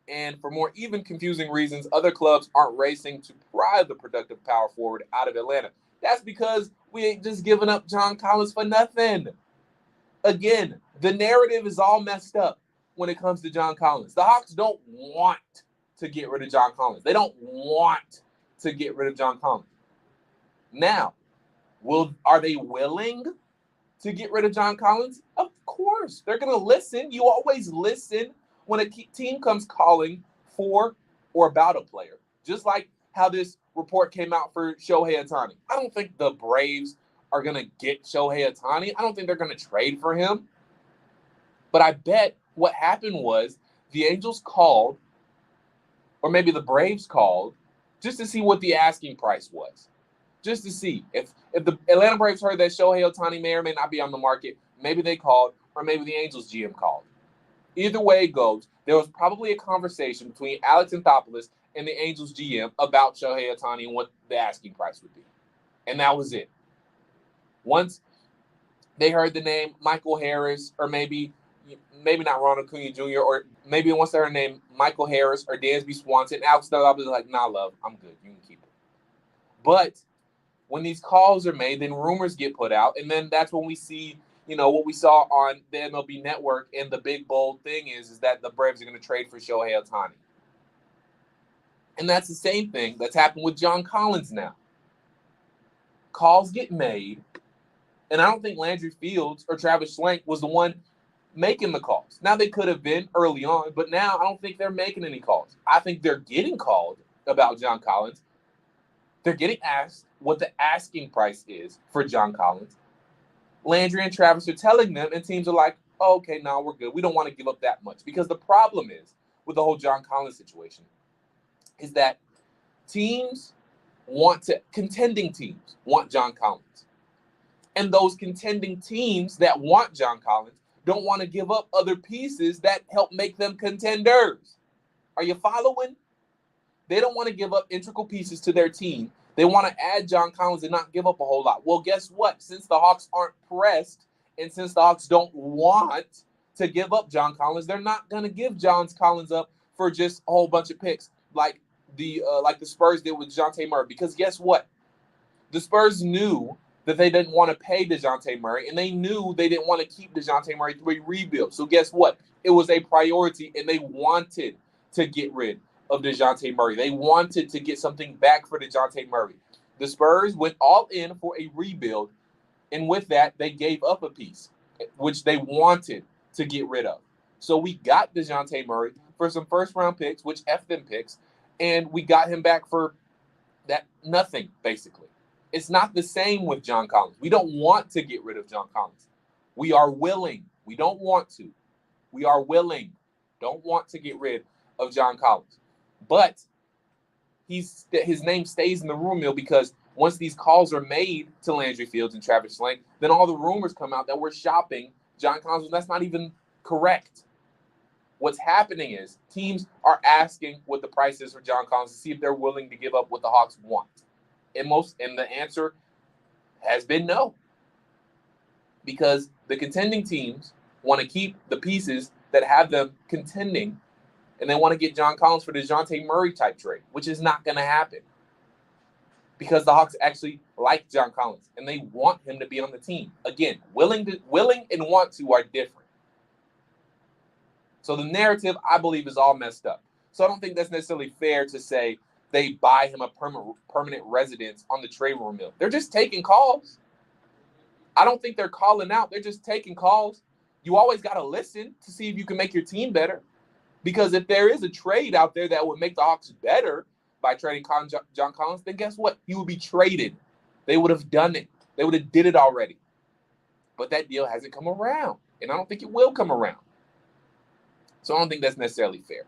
And for more even confusing reasons, other clubs aren't racing to pry the productive power forward out of Atlanta. That's because we ain't just giving up John Collins for nothing. Again, the narrative is all messed up when it comes to John Collins. The Hawks don't want to get rid of John Collins. They don't want to get rid of John Collins. Now, are they willing to get rid of John Collins? Of course. They're going to listen. You always listen when a team comes calling for or about a player. Just like how this report came out for Shohei Ohtani. I don't think the Braves are going to get Shohei Ohtani. I don't think they're going to trade for him. But I bet what happened was the Angels called, or maybe the Braves called, just to see what the asking price was. Just to see. If the Atlanta Braves heard that Shohei Ohtani may or may not be on the market, maybe they called, or maybe the Angels GM called. Either way it goes, there was probably a conversation between Alex Anthopoulos and the Angels GM about Shohei Ohtani and what the asking price would be. And that was it. Once they heard the name Michael Harris, or maybe not Ronald Acuna Jr., or maybe once they heard the name Michael Harris or Dansby Swanson, Alex Anthopoulos was like, nah, love, I'm good. You can keep it. But when these calls are made, then rumors get put out, and then that's when we see what we saw on the MLB Network, and the big bold thing is that the Braves are going to trade for Shohei Ohtani. And that's the same thing that's happened with John Collins now. Calls get made, and I don't think Landry Fields or Travis Schlenk was the one making the calls. Now, they could have been early on, but now I don't think they're making any calls. I think they're getting called about John Collins. They're getting asked what the asking price is for John Collins. Landry and Travis are telling them, and teams are like, oh, okay, no, we're good. We don't want to give up that much. Because the problem is with the whole John Collins situation is that contending teams want John Collins. And those contending teams that want John Collins don't want to give up other pieces that help make them contenders. Are you following? They don't want to give up integral pieces to their team. They want to add John Collins and not give up a whole lot. Well, guess what? Since the Hawks aren't pressed, and since the Hawks don't want to give up John Collins, they're not going to give John Collins up for just a whole bunch of picks like the Spurs did with DeJounte Murray. Because guess what? The Spurs knew that they didn't want to pay DeJounte Murray, and they knew they didn't want to keep DeJounte Murray through a rebuild. So guess what? It was a priority, and they wanted to get rid of DeJounte Murray. They wanted to get something back for DeJounte Murray. The Spurs went all in for a rebuild, and with that, they gave up a piece, which they wanted to get rid of. So we got DeJounte Murray for some first-round picks, which F them picks, and we got him back for that nothing, basically. It's not the same with John Collins. We don't want to get rid of John Collins. We are willing. We don't want to. We are willing. Don't want to get rid of John Collins. But his name stays in the rumor mill because once these calls are made to Landry Fields and Travis Schlenk, then all the rumors come out that we're shopping John Collins, and that's not even correct. What's happening is teams are asking what the price is for John Collins to see if they're willing to give up what the Hawks want. And the answer has been no. because the contending teams want to keep the pieces that have them contending, and they want to get John Collins for the DeJounte Murray type trade, which is not going to happen because the Hawks actually like John Collins and they want him to be on the team. Again, willing and want to are different. So the narrative, I believe, is all messed up. So I don't think that's necessarily fair to say they buy him a permanent residence on the trade room mill. They're just taking calls. I don't think they're calling out. They're just taking calls. You always got to listen to see if you can make your team better. Because if there is a trade out there that would make the Hawks better by trading John Collins, then guess what? He would be traded. They would have done it. They would have did it already. But that deal hasn't come around. And I don't think it will come around. So I don't think that's necessarily fair.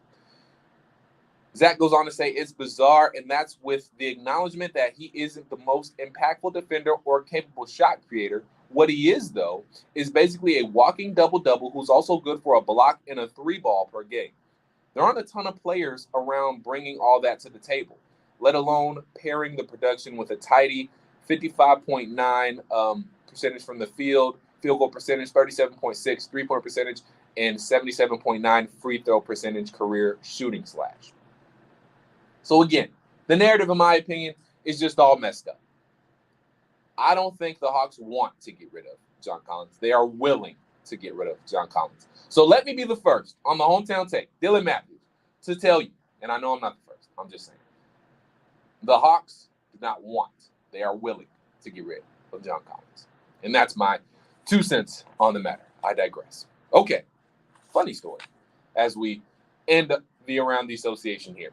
Zach goes on to say it's bizarre, and that's with the acknowledgement that he isn't the most impactful defender or capable shot creator. What he is, though, is basically a walking double-double who's also good for a block and a 3-ball per game. There aren't a ton of players around bringing all that to the table, let alone pairing the production with a tidy 55.9 percentage from the field goal percentage, 37.6 3-point percentage, and 77.9 free throw percentage career shooting slash. So again, the narrative, in my opinion, is just all messed up. I don't think the Hawks want to get rid of John Collins. They are willing to get rid of John Collins. So let me be the first on the hometown take, Dylan Mathews, to tell you, and I know I'm not the first, I'm just saying, the Hawks do not want, they are willing to get rid of John Collins. And that's my 2 cents on the matter. I digress. Okay, funny story as we end the Around the Association here.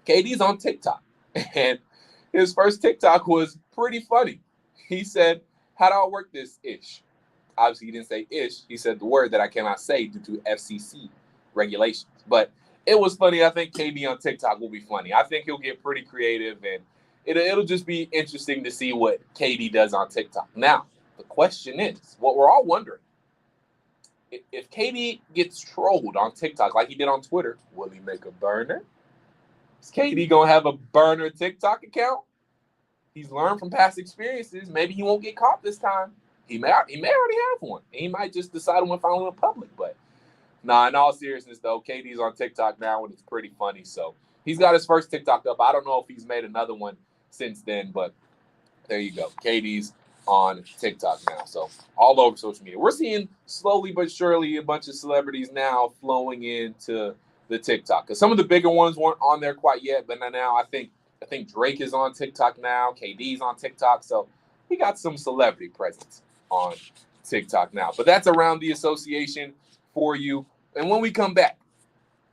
KD's on TikTok, and his first TikTok was pretty funny. He said, how do I work this ish? Obviously, he didn't say ish. He said the word that I cannot say due to FCC regulations. But it was funny. I think KD on TikTok will be funny. I think he'll get pretty creative, and it'll just be interesting to see what KD does on TikTok. Now, the question is, what we're all wondering, if KD gets trolled on TikTok like he did on Twitter, will he make a burner? Is KD going to have a burner TikTok account? He's learned from past experiences. Maybe he won't get caught this time. He may already have one. He might just decide when finally in public. But nah, in all seriousness, though, KD's on TikTok now, and it's pretty funny. So he's got his first TikTok up. I don't know if he's made another one since then, but there you go. KD's on TikTok now. So all over social media. We're seeing slowly but surely a bunch of celebrities now flowing into the TikTok. Because some of the bigger ones weren't on there quite yet, but now I think Drake is on TikTok now. KD's on TikTok. So we got some celebrity presence on TikTok now. But that's Around the Association for you. And when we come back,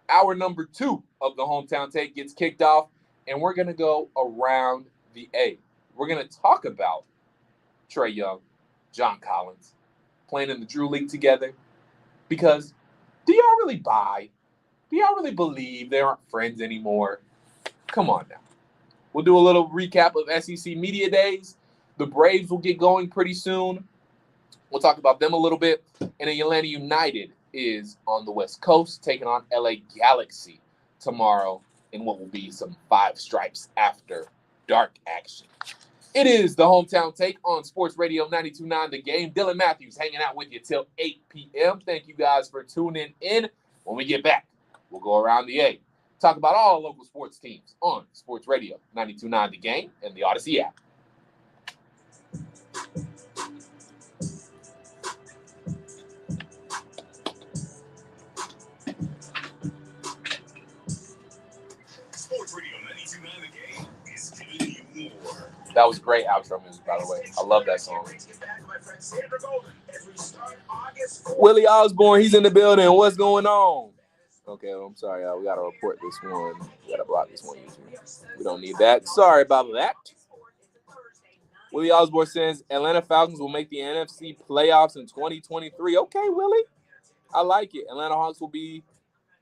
hour number 2 of the Hometown Take gets kicked off, and we're going to go around the A. We're going to talk about Trae Young, John Collins, playing in the Drew League together. Because do y'all really buy? Do y'all really believe they aren't friends anymore? Come on now. We'll do a little recap of SEC Media Days. The Braves will get going pretty soon. We'll talk about them a little bit. And then Atlanta United is on the West Coast, taking on LA Galaxy tomorrow in what will be some 5 stripes after dark action. It is the Hometown Take on Sports Radio 92.9 The Game. Dylan Mathews hanging out with you till 8 p.m. Thank you guys for tuning in. When we get back, we'll go around the A. Talk about all local sports teams on Sports Radio 92.9 The Game and the Odyssey app. Sports Radio 92.9 The Game is giving you more. That was great outro music, by the way. I love that song. Willie Osborne, he's in the building. What's going on? Okay, I'm sorry, we got to report this one. We got to block this one. We don't need that. Sorry about that. Willie Osborne says Atlanta Falcons will make the NFC playoffs in 2023. Okay, Willie. I like it. Atlanta Hawks will be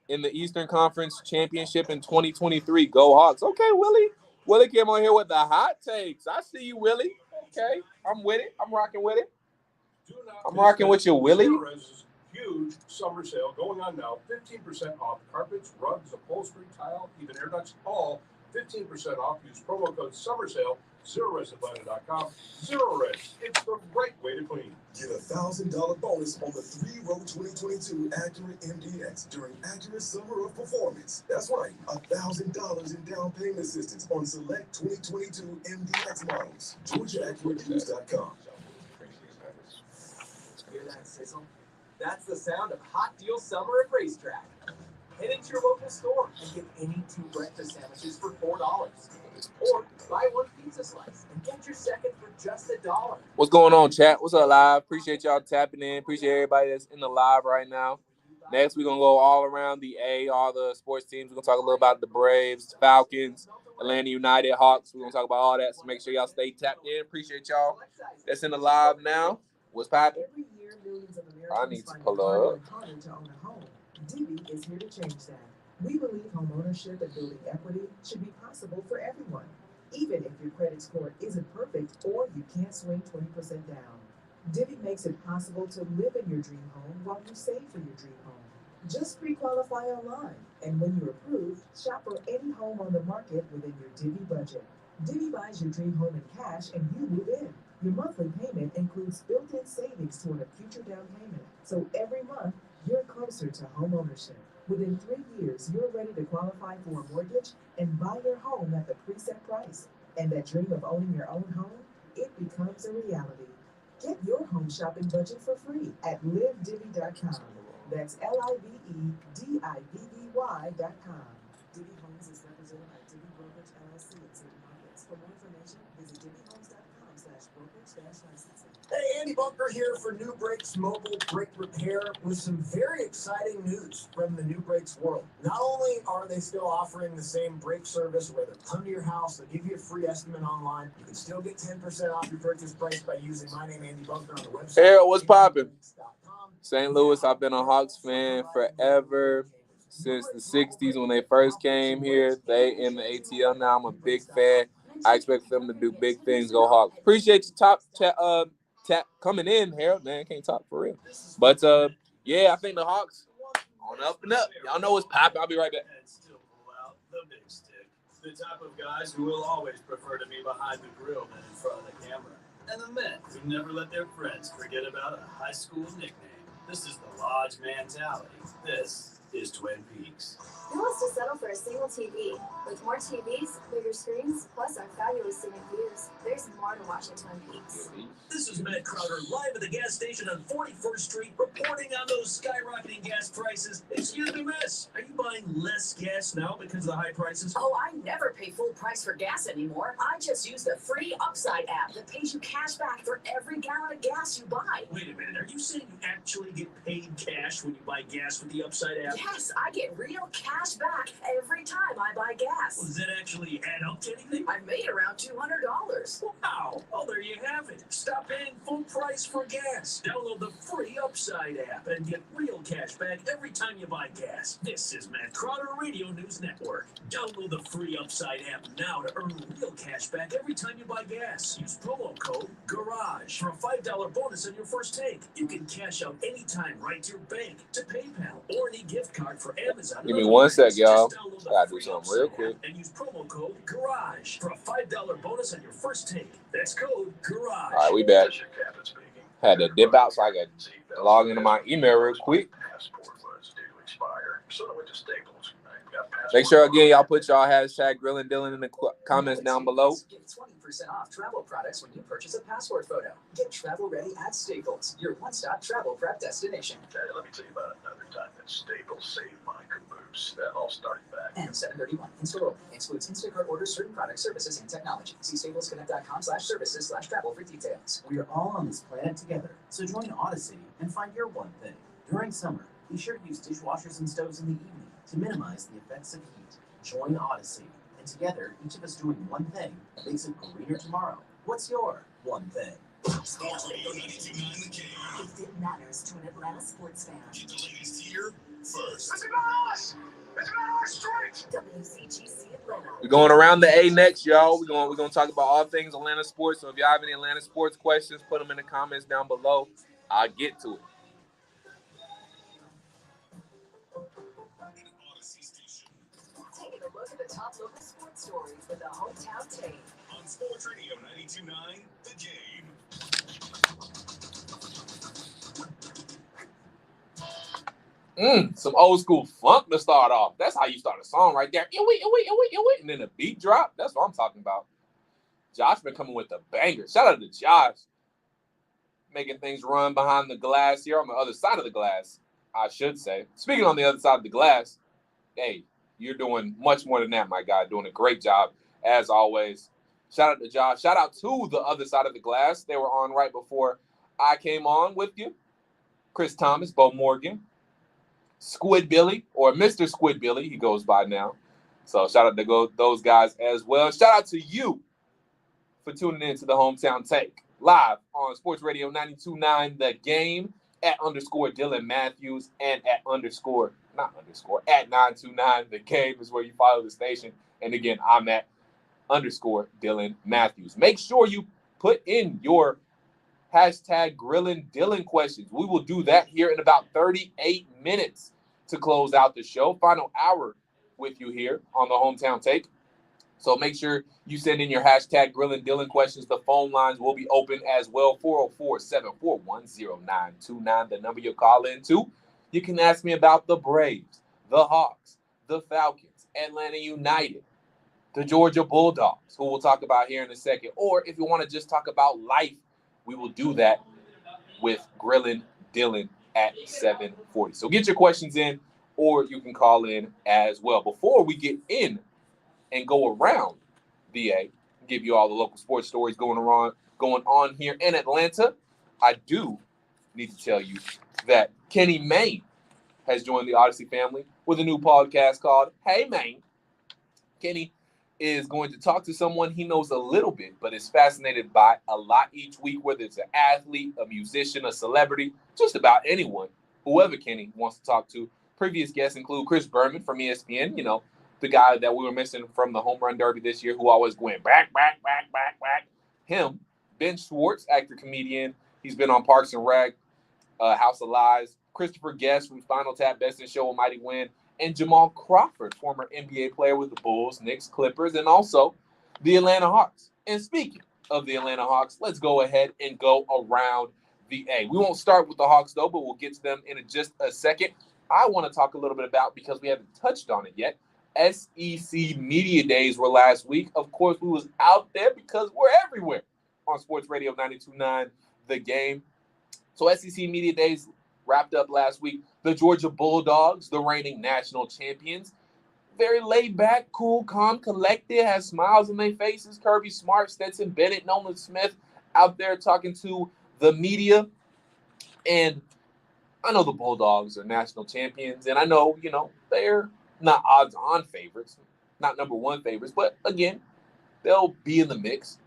in the Eastern Conference Championship in 2023. Go Hawks. Okay, Willie. Willie came on here with the hot takes. I see you, Willie. Okay, I'm with it. I'm rocking with it. I'm rocking with you, Willie. Huge summer sale going on now. 15% off carpets, rugs, upholstery, tile, even air ducts, all 15% off. Use promo code SUMMERSALE ZeroRestAtlanta.com. Zero Rest. It's the right way to clean. Get a $1,000 bonus on the 3-row 2022 Acura MDX during Acura's Summer of Performance. That's right, $1,000 in down payment assistance on select 2022 MDX models. GeorgiaAcuraDeals.com. Hear that sizzle? That's the sound of Hot Deal Summer at Racetrack. Head into your local store and get any 2 breakfast sandwiches for $4. Or buy 1 pizza slice and get your second for just $1. What's going on, chat? What's up, live? Appreciate y'all tapping in. Appreciate everybody that's in the live right now. Next, we're going to go all around the A, all the sports teams. We're going to talk a little about the Braves, Falcons, Atlanta United, Hawks. We're going to talk about all that, so make sure y'all stay tapped in. Appreciate y'all that's in the live now. What's poppin'? I need to pull up. Divvy is here to change that. We believe homeownership and building equity should be possible for everyone, even if your credit score isn't perfect or you can't swing 20% down. Divvy makes it possible to live in your dream home while you save for your dream home. Just pre-qualify online, and when you're approved, shop for any home on the market within your Divvy budget. Divvy buys your dream home in cash and you move in. Your monthly payment includes built-in savings toward a future down payment, so every month you're closer to home ownership. Within 3 years, you're ready to qualify for a mortgage and buy your home at the preset price. And that dream of owning your own home, it becomes a reality. Get your home shopping budget for free at livedivvy.com. That's LIVEDIVVY.com. Divvy Homes is represented by Divvy Brokerage LLC in certain markets. For more information, visit divvyhomes.com/brokerage-licensing. Hey, Andy Bunker here for New Brakes Mobile Brake Repair with some very exciting news from the New Brakes world. Not only are they still offering the same brake service where they'll come to your house, they'll give you a free estimate online. You can still get 10% off your purchase price by using my name, Andy Bunker, on the website. Hey, what's poppin'? St. Louis, I've been a Hawks fan forever, since the 60s when they first came here. They in the ATL now. I'm a big fan. I expect them to do big things. Go Hawks. Appreciate you tap coming in, Harold. Man, can't talk for real. But, yeah, I think the Hawks on up and up. Y'all know what's poppin'. I'll be right back. The big stick. The type of guys who will always prefer to be behind the grill than in front of the camera. And the men who never let their friends forget about a high school nickname. This is the Lodge mentality. This is Twin Peaks. Who wants to settle for a single TV? With more TVs, bigger screens, plus our fabulous scenic views, there's more to watch at Twin Peaks. This is Matt Crowder live at the gas station on 41st Street, reporting on those skyrocketing gas prices. Excuse me, miss, are you buying less gas now because of the high prices? Oh, I never pay full price for gas anymore. I just use the free Upside app that pays you cash back for every gallon of gas you buy. Wait a minute, are you saying you actually get paid cash when you buy gas with the Upside app? Yes, I get real cash back every time I buy gas. Well, does that actually add up to anything? I made around $200. Wow. Well, there you have it. Stop paying full price for gas. Download the free Upside app and get real cash back every time you buy gas. This is Matt Crowder Radio News Network. Download the free Upside app now to earn real cash back every time you buy gas. Use promo code GARAGE for a $5 bonus on your first tank. You can cash out anytime right to your bank, to PayPal, or any gift card for Amazon. Give me 1 sec, y'all. I gotta do something real quick. And use promo code GARAGE for a $5 bonus on your first tank. That's code GARAGE. All right, we back. Had to dip out so I could log into my email real quick. Make sure, again, y'all put y'all hashtag Grillin Dylan in the comments down below. Get 20% off travel products when you purchase a passport photo. Get travel ready at Staples, your one-stop travel prep destination. Daddy, let me tell you about another time that Staples saved my caboose. That all started back. And 731 in-store only. Excludes Instacart orders, certain products, services, and technology. See staplesconnect.com/services/travel for details. We are all on this planet together, so join Odyssey and find your one thing. During summer, be sure to use dishwashers and stoves in the evening to minimize the effects of heat. Join Odyssey, and together, each of us doing one thing makes a greener tomorrow. What's your one thing? Sports Radio 92.9 The Game. It matters to an Atlanta sports fan. Get the latest here first. It's about us! It's about our strength! WCGC Atlanta. We're going around the A next, y'all. We're going to talk about all things Atlanta sports. So if y'all have any Atlanta sports questions, put them in the comments down below. I'll get to it. Taking a look at the top local sports stories with the hometown tape. On Sports Radio 92.9, The Game. Some old school funk to start off. That's how you start a song right there. And then the beat drop. That's what I'm talking about. Josh been coming with a banger. Shout out to Josh. Making things run behind the glass here on the other side of the glass, I should say. Speaking on the other side of the glass, hey, you're doing much more than that, my guy. Doing a great job, as always. Shout out to Josh. Shout out to the other side of the glass. They were on right before I came on with you. Chris Thomas, Bo Morgan, Squid Billy, or Mr. Squid Billy, he goes by now. So shout out to those guys as well. Shout out to you for tuning in to the Hometown Take, live on Sports Radio 92.9 The Game, at _Dylan Mathews, and at at 929 The Game is where you follow the station. And again, I'm at _Dylan Mathews. Make sure you put in your hashtag Grillin Dylan questions. We will do that here in about 38 minutes to close out the show. Final hour with you here on the Hometown Take. So make sure you send in your hashtag Grillin Dylan questions. The phone lines will be open as well. 404-741-0929, the number you'll call into. You can ask me about the Braves, the Hawks, the Falcons, Atlanta United, the Georgia Bulldogs, who we'll talk about here in a second. Or if you want to just talk about life, we will do that with Grillin Dylan at 7:40. So get your questions in, or you can call in as well. Before we get in and go around VA, give you all the local sports stories going on here in Atlanta, I do need to tell you that Kenny Mayne has joined the Odyssey family with a new podcast called Hey Mayne. Kenny is going to talk to someone he knows a little bit, but is fascinated by a lot each week, whether it's an athlete, a musician, a celebrity, just about anyone, whoever Kenny wants to talk to. Previous guests include Chris Berman from ESPN, the guy that we were missing from the Home Run Derby this year, who always went back. Him, Ben Schwartz, actor, comedian. He's been on Parks and Rec, House of Lies. Christopher Guest from Final Tap, Best in Show, Mighty Win. And Jamal Crawford, former NBA player with the Bulls, Knicks, Clippers, and also the Atlanta Hawks. And speaking of the Atlanta Hawks, let's go ahead and go around the A. We won't start with the Hawks, though, but we'll get to them in just a second. I want to talk a little bit about, because we haven't touched on it yet, SEC Media Days were last week. Of course, we was out there because we're everywhere on Sports Radio 92.9 The Game. So SEC Media Days wrapped up last week. The Georgia Bulldogs, the reigning national champions, very laid back, cool, calm, collected, has smiles on their faces. Kirby Smart, Stetson Bennett, Nolan Smith out there talking to the media. And I know the Bulldogs are national champions, and I know, they're not odds-on favorites, not number one favorites, but again, they'll be in the mix.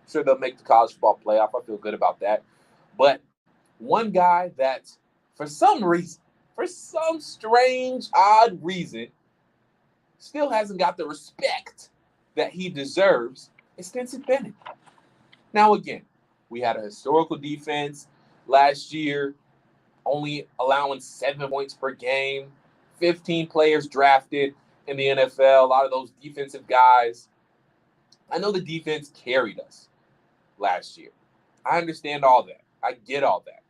Sure, they'll make the college football playoff. I feel good about that. But one guy that, for some strange, odd reason, still hasn't got the respect that he deserves is Stetson Bennett. Now, again, we had a historical defense last year, only allowing 7 points per game, 15 players drafted in the NFL, a lot of those defensive guys. I know the defense carried us last year. I understand all that. I get all that.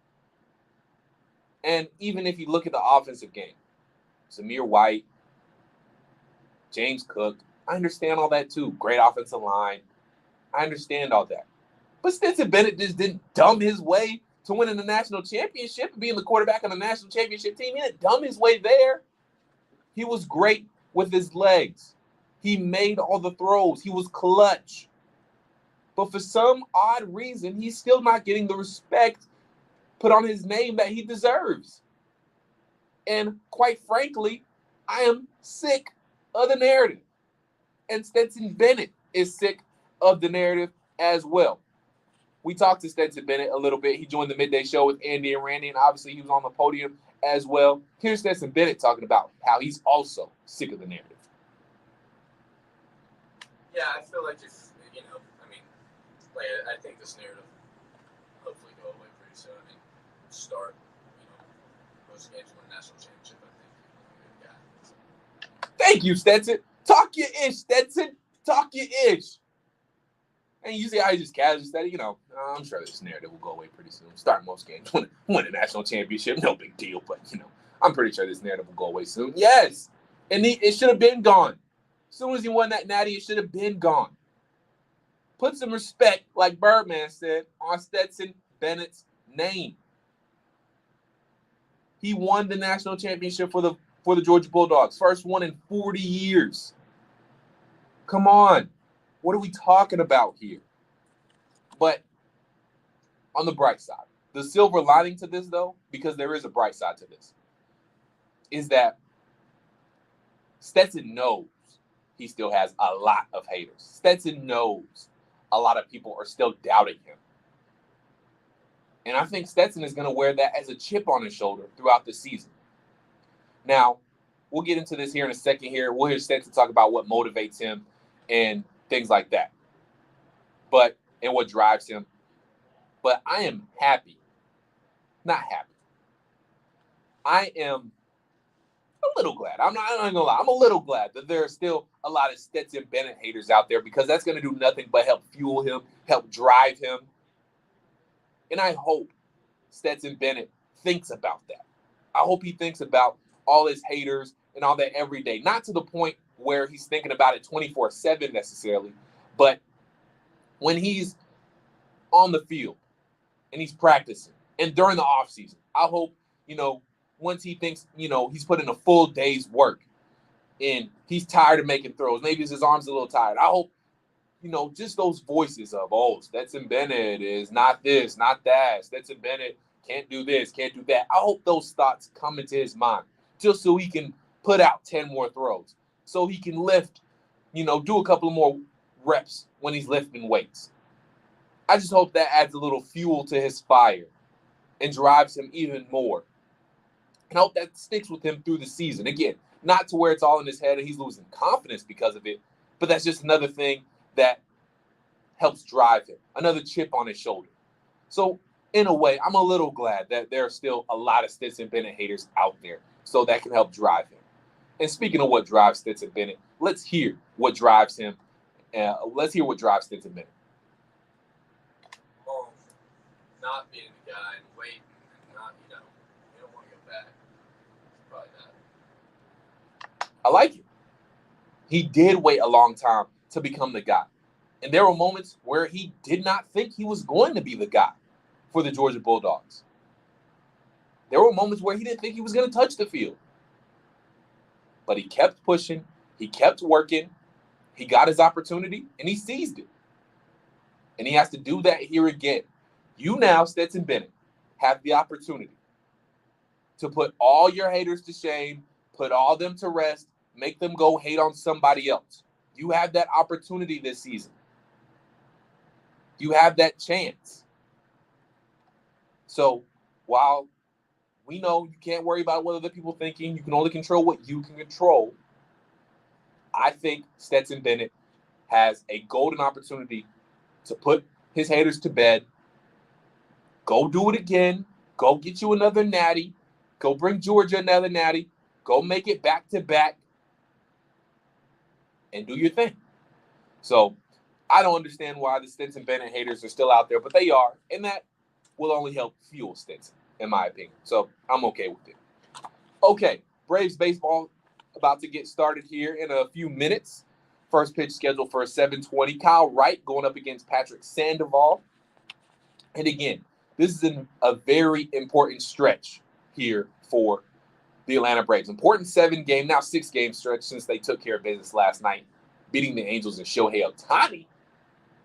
And even if you look at the offensive game, Zamir White, James Cook, I understand all that too. Great offensive line. I understand all that. But Stetson Bennett just didn't dumb his way to winning the national championship and being the quarterback on the national championship team. He didn't dumb his way there. He was great with his legs. He made all the throws. He was clutch. But for some odd reason, he's still not getting the respect put on his name that he deserves. And quite frankly, I am sick of the narrative. And Stetson Bennett is sick of the narrative as well. We talked to Stetson Bennett a little bit. He joined the Midday Show with Andy and Randy, and obviously he was on the podium as well. Here's Stetson Bennett talking about how he's also sick of the narrative. Yeah, I feel like I think this narrative hopefully go away pretty soon. I mean, start, most games win a national championship, I think. Thank you, Stetson. Talk your ish, Stetson. Talk your ish. And you see how he just casually said it, I'm sure this narrative will go away pretty soon. Start most games, win a national championship, no big deal. But, I'm pretty sure this narrative will go away soon. Yes, and it should have been gone. As soon as he won that natty, it should have been gone. Put some respect, like Birdman said, on Stetson Bennett's name. He won the national championship for the Georgia Bulldogs. First one in 40 years. Come on. What are we talking about here? But on the bright side, the silver lining to this, though, because there is a bright side to this, is that Stetson knows he still has a lot of haters. Stetson knows a lot of people are still doubting him. And I think Stetson is going to wear that as a chip on his shoulder throughout the season. Now, we'll get into this here in a second here. We'll hear Stetson talk about what motivates him and things like that. And what drives him. But I am happy. Not happy. I am a little glad. I'm not going to lie. I'm a little glad that there are still a lot of Stetson Bennett haters out there, because that's going to do nothing but help fuel him, help drive him. And I hope Stetson Bennett thinks about that. I hope he thinks about all his haters and all that every day. Not to the point where he's thinking about it 24/7 necessarily, but when he's on the field and he's practicing and during the offseason, I hope, once he thinks, he's put in a full day's work and he's tired of making throws, maybe his arm's a little tired. I hope, just those voices of, Stetson Bennett is not this, not that. Stetson Bennett can't do this, can't do that. I hope those thoughts come into his mind just so he can put out 10 more throws, so he can lift, do a couple of more reps when he's lifting weights. I just hope that adds a little fuel to his fire and drives him even more. And I hope that sticks with him through the season. Again, not to where it's all in his head and he's losing confidence because of it, but that's just another thing that helps drive him, another chip on his shoulder. So, in a way, I'm a little glad that there are still a lot of Stetson Bennett haters out there, so that can help drive him. And speaking of what drives Stetson Bennett, let's hear what drives him. Let's hear what drives Stetson Bennett. Not being the guy and waiting and not, you don't want to go back. Probably not. I like it. He did wait a long time to become the guy. And there were moments where he did not think he was going to be the guy for the Georgia Bulldogs. There were moments where he didn't think he was going to touch the field. But he kept pushing. He kept working. He got his opportunity, and he seized it. And he has to do that here again. You now, Stetson Bennett, have the opportunity to put all your haters to shame, put all them to rest, make them go hate on somebody else. You have that opportunity this season. You have that chance. So while we know you can't worry about what other people are thinking, you can only control what you can control, I think Stetson Bennett has a golden opportunity to put his haters to bed. Go do it again. Go get you another natty. Go bring Georgia another natty. Go make it back-to-back. And do your thing. So I don't understand why the Stetson Bennett haters are still out there, but they are. And that will only help fuel Stetson, in my opinion. So I'm okay with it. Okay, Braves baseball about to get started here in a few minutes. First pitch scheduled for 7:20. Kyle Wright going up against Patrick Sandoval. And again, this is a very important stretch here for the Atlanta Braves. Important 7-game, now 6-game stretch since they took care of business last night, beating the Angels and Shohei Ohtani,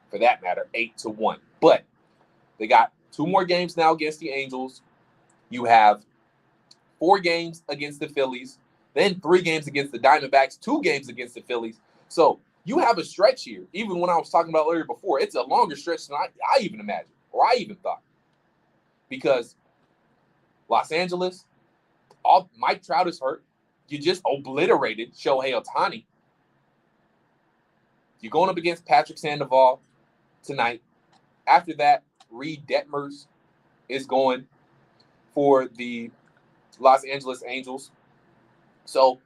for that matter, 8-1. But they got 2 more games now against the Angels. You have 4 games against the Phillies, then 3 games against the Diamondbacks, 2 games against the Phillies. So you have a stretch here. Even when I was talking about earlier before, it's a longer stretch than I even imagined, or I even thought. Because Los Angeles, Mike Trout is hurt. You just obliterated Shohei Ohtani. You're going up against Patrick Sandoval tonight. After that, Reed Detmers is going for the Los Angeles Angels. So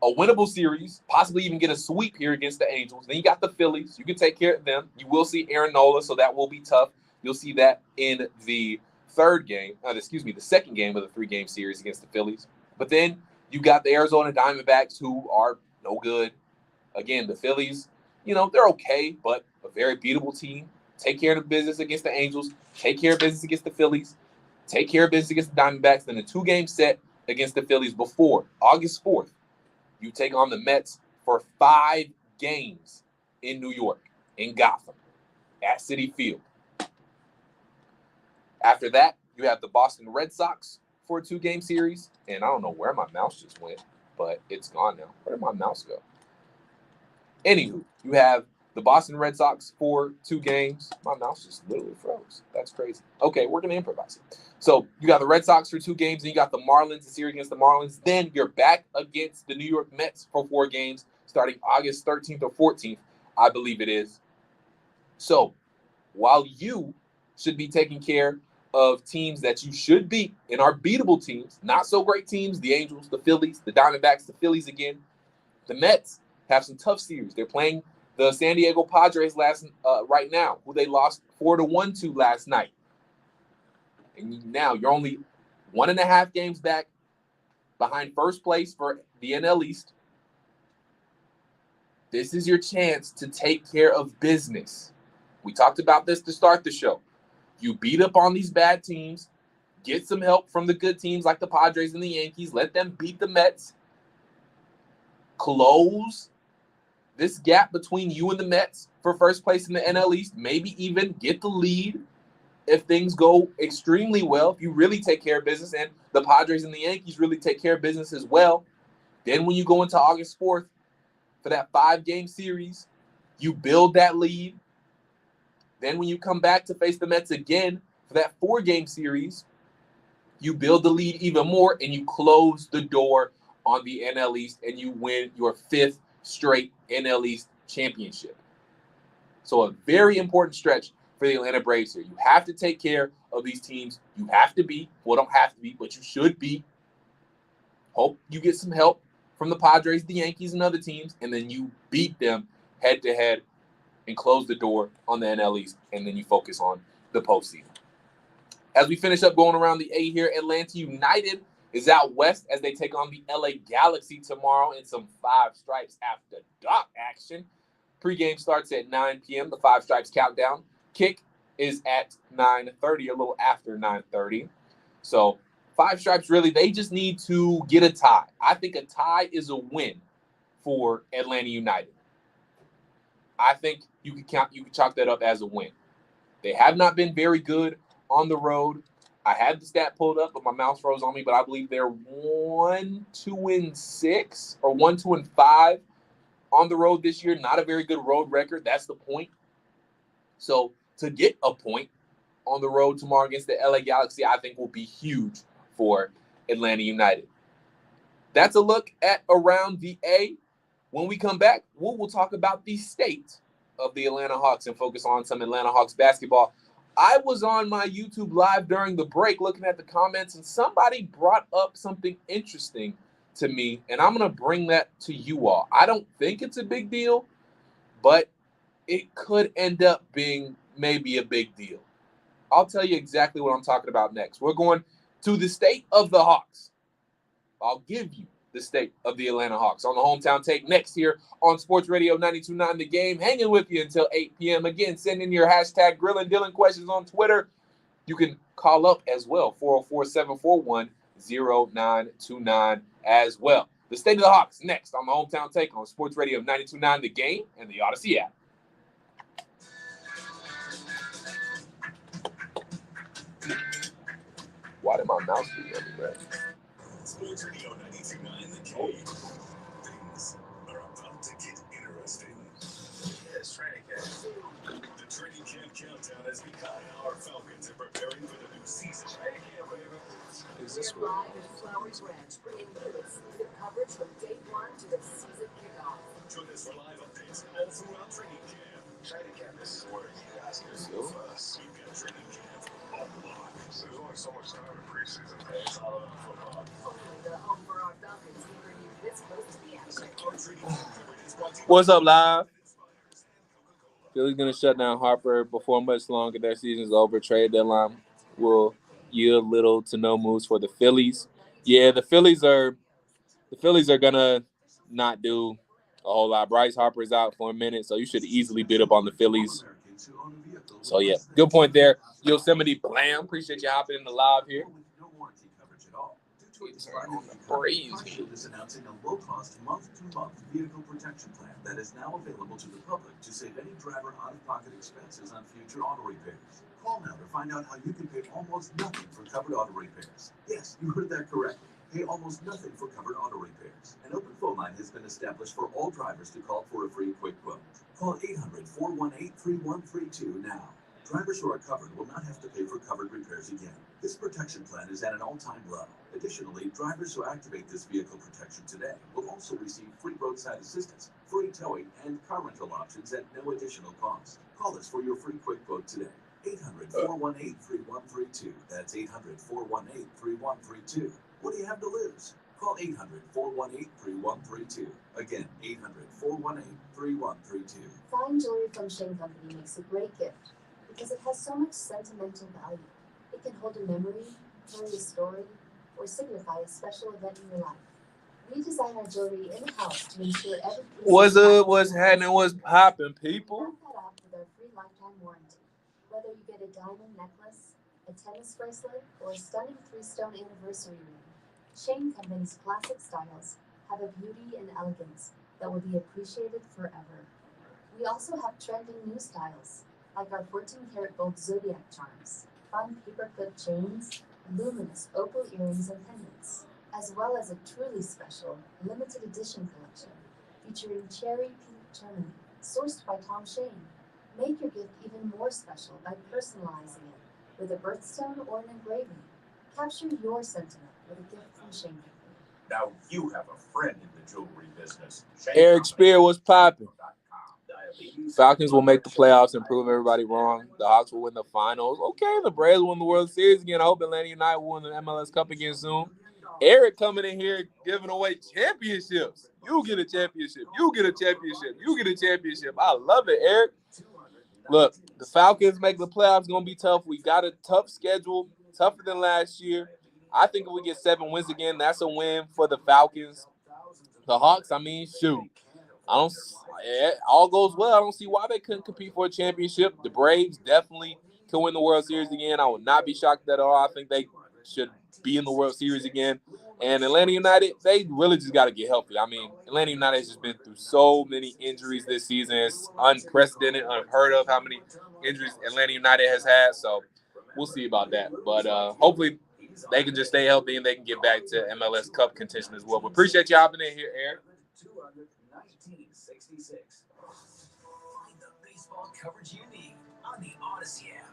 a winnable series, possibly even get a sweep here against the Angels. Then you got the Phillies. You can take care of them. You will see Aaron Nola, so that will be tough. You'll see that in the the second game of the 3-game series against the Phillies. But then you got the Arizona Diamondbacks, who are no good. Again, the Phillies, they're okay, but a very beatable team. Take care of the business against the Angels. Take care of business against the Phillies. Take care of business against the Diamondbacks. Then a 2-game set against the Phillies before August 4th. You take on the Mets for 5 games in New York, in Gotham, at Citi Field. After that, you have the Boston Red Sox for a 2-game series. And I don't know where my mouse just went, but it's gone now. Where did my mouse go? Anywho, you have the Boston Red Sox for 2 games. My mouse just literally froze. That's crazy. Okay, we're going to improvise it. So you got the Red Sox for 2 games, and you got the Marlins, the series against the Marlins. Then you're back against the New York Mets for 4 games starting August 13th or 14th, I believe it is. So while you should be taking care of teams that you should beat and are beatable teams, not so great teams, the Angels, the Phillies, the Diamondbacks, the Phillies again, the Mets have some tough series. They're playing the San Diego Padres right now, who they lost 4-1 to last night. And now you're only 1.5 games back behind first place for the NL East. This is your chance to take care of business. We talked about this to start the show. You beat up on these bad teams, get some help from the good teams like the Padres and the Yankees, let them beat the Mets, close this gap between you and the Mets for first place in the NL East, maybe even get the lead if things go extremely well, if you really take care of business, and the Padres and the Yankees really take care of business as well. Then when you go into August 4th for that 5-game series, you build that lead. Then when you come back to face the Mets again for that 4-game series, you build the lead even more, and you close the door on the NL East, and you win your 5th straight NL East championship. So a very important stretch for the Atlanta Braves here. You have to take care of these teams. You have to be. Well, don't have to be, but you should be. Hope you get some help from the Padres, the Yankees, and other teams, and then you beat them head-to-head and close the door on the NL East, and then you focus on the postseason. As we finish up going around the A here, Atlanta United is out west as they take on the LA Galaxy tomorrow in some 5 stripes after dark action. Pre-game starts at 9 p.m., the 5 stripes countdown. Kick is at 9:30, a little after 9:30. So 5 stripes, really, they just need to get a tie. I think a tie is a win for Atlanta United. I think you can chalk that up as a win. They have not been very good on the road. I had the stat pulled up, but my mouse froze on me. But I believe they're 1-2-6 or 1-2-5 on the road this year. Not a very good road record. That's the point. So to get a point on the road tomorrow against the LA Galaxy, I think will be huge for Atlanta United. That's a look at around the A. When we come back, we'll talk about the state of the Atlanta Hawks and focus on some Atlanta Hawks basketball. I was on my YouTube live during the break looking at the comments, and somebody brought up something interesting to me, and I'm going to bring that to you all. I don't think it's a big deal, but it could end up being maybe a big deal. I'll tell you exactly what I'm talking about next. We're going to the state of the Hawks. I'll give you the state of the Atlanta Hawks on the Hometown Take next here on Sports Radio 92.9 The Game. Hanging with you until 8 p.m. Again, send in your hashtag Grillin Dylan questions on Twitter. You can call up as well, 404-741-0929 as well. The state of the Hawks next on the Hometown Take on Sports Radio 92.9 The Game and the Odyssey app. Why did my mouse do everywhere? Sports Radio 92.9 The Game. Things are about to get interesting. Yes, training camp. The training camp countdown has begun. Our Falcons are preparing for the new season. Training camp, baby. Is this live at Flowers Ranch, bringing you exclusive coverage from day 1 to the season kickoff. Join us for live updates all throughout training camp. Training camp, this is where you guys get to go first. We've got training camp on lock. There's only so much time in preseason. It's all about football. Only the home for our Falcons can bring you this close to the action. What's up, live? Philly's going to shut down Harper before much longer. Their season's over. Trade deadline will yield little to no moves for the Phillies. Yeah, the Phillies are going to not do a whole lot. Bryce Harper's out for a minute, so you should easily bid up on the Phillies. So, yeah, good point there. Yosemite Blam, appreciate you hopping in the live here. Partnership is announcing a low-cost month-to-month vehicle protection plan that is now available to the public to save any driver out-of-pocket expenses on future auto repairs. Call now to find out how you can pay almost nothing for covered auto repairs. Yes, you heard that correctly. Pay almost nothing for covered auto repairs. An open phone line has been established for all drivers to call for a free quick quote. Call 800-418-3132 now. Drivers who are covered will not have to pay for covered repairs again. This protection plan is at an all-time low. Additionally, drivers who activate this vehicle protection today will also receive free roadside assistance, free towing, and car rental options at no additional cost. Call us for your free quick quote today. 800-418-3132. That's 800-418-3132. What do you have to lose? Call 800-418-3132. Again, 800-418-3132. Fine jewelry from Shane Company makes a great gift because it has so much sentimental value. It can hold a memory, carry a story, or signify a special event in your life. We design our jewelry in-house to ensure every piece What's up? What's happening? What's popping, people? Back that up with our free lifetime warranty. Whether you get a diamond necklace, a tennis bracelet, or a stunning 3-stone anniversary ring, Shane Company's classic styles have a beauty and elegance that will be appreciated forever. We also have trending new styles, like our 14-karat gold zodiac charms, fun paperclip chains, luminous opal earrings and pendants, as well as a truly special limited edition collection featuring cherry pink tourmaline, sourced by Tom Shane. Make your gift even more special by personalizing it with a birthstone or an engraving. Capture your sentiment with a gift from Shane Company. Now you have a friend in the jewelry business. Eric Spear was popping. Falcons will make the playoffs and prove everybody wrong. The Hawks will win the finals. Okay, the Braves will win the World Series again. I hope Atlanta United will win the MLS Cup again soon. Eric coming in here giving away championships. You get a championship. You get a championship. You get a championship. I love it, Eric. Look, the Falcons make the playoffs. Going to be tough. We got a tough schedule, tougher than last year. I think if we get 7 wins again, that's a win for the Falcons. The Hawks, I mean, shoot. All goes well. I don't see why they couldn't compete for a championship. The Braves definitely can win the World Series again. I would not be shocked at all. I think they should be in the World Series again. And Atlanta United, they really just got to get healthy. I mean, Atlanta United has just been through so many injuries this season. It's unprecedented, unheard of how many injuries Atlanta United has had. So we'll see about that. But hopefully they can just stay healthy and they can get back to MLS Cup contention as well. But appreciate you hopping in here, Eric. 1966. Find the baseball coverage you need on the Odyssey app.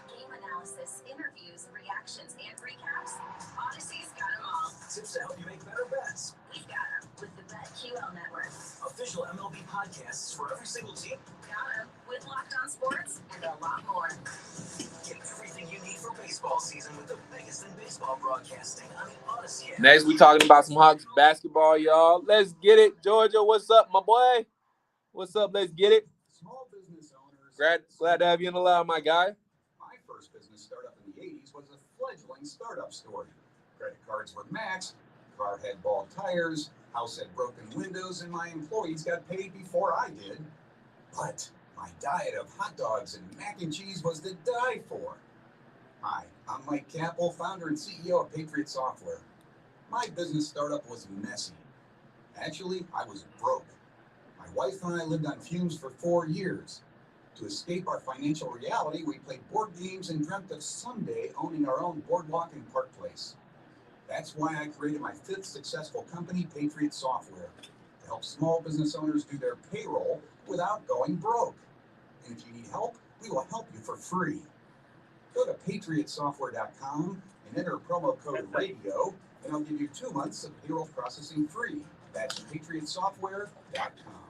Game analysis, interviews, reactions, and recaps. Odyssey's got them all. Tips to help you make better bets. We've got them with the BetQL network. Official MLB podcasts for every single team. Got them with Locked On Sports and a lot more. Get everything you need for baseball season with the biggest in baseball broadcasting on the Odyssey app. Next, we talking about some Hawks basketball, y'all. Let's get it. Georgia, what's up, my boy? What's up? Let's get it. Small business owners. Glad to have you in the lab, my guy. My first business startup in the 80s was a fledgling startup story. Credit cards were maxed, car had bald tires, house had broken windows, and my employees got paid before I did. But my diet of hot dogs and mac and cheese was to die for. Hi, I'm Mike Capel, founder and CEO of Patriot Software. My business startup was messy. Actually, I was broke. My wife and I lived on fumes for 4 years. To escape our financial reality, we played board games and dreamt of someday owning our own boardwalk and park place. That's why I created my 5th successful company, Patriot Software, to help small business owners do their payroll without going broke. And if you need help, we will help you for free. Go to patriotsoftware.com and enter promo code RADIO, and I'll give you 2 months of payroll processing free. That's patriotsoftware.com.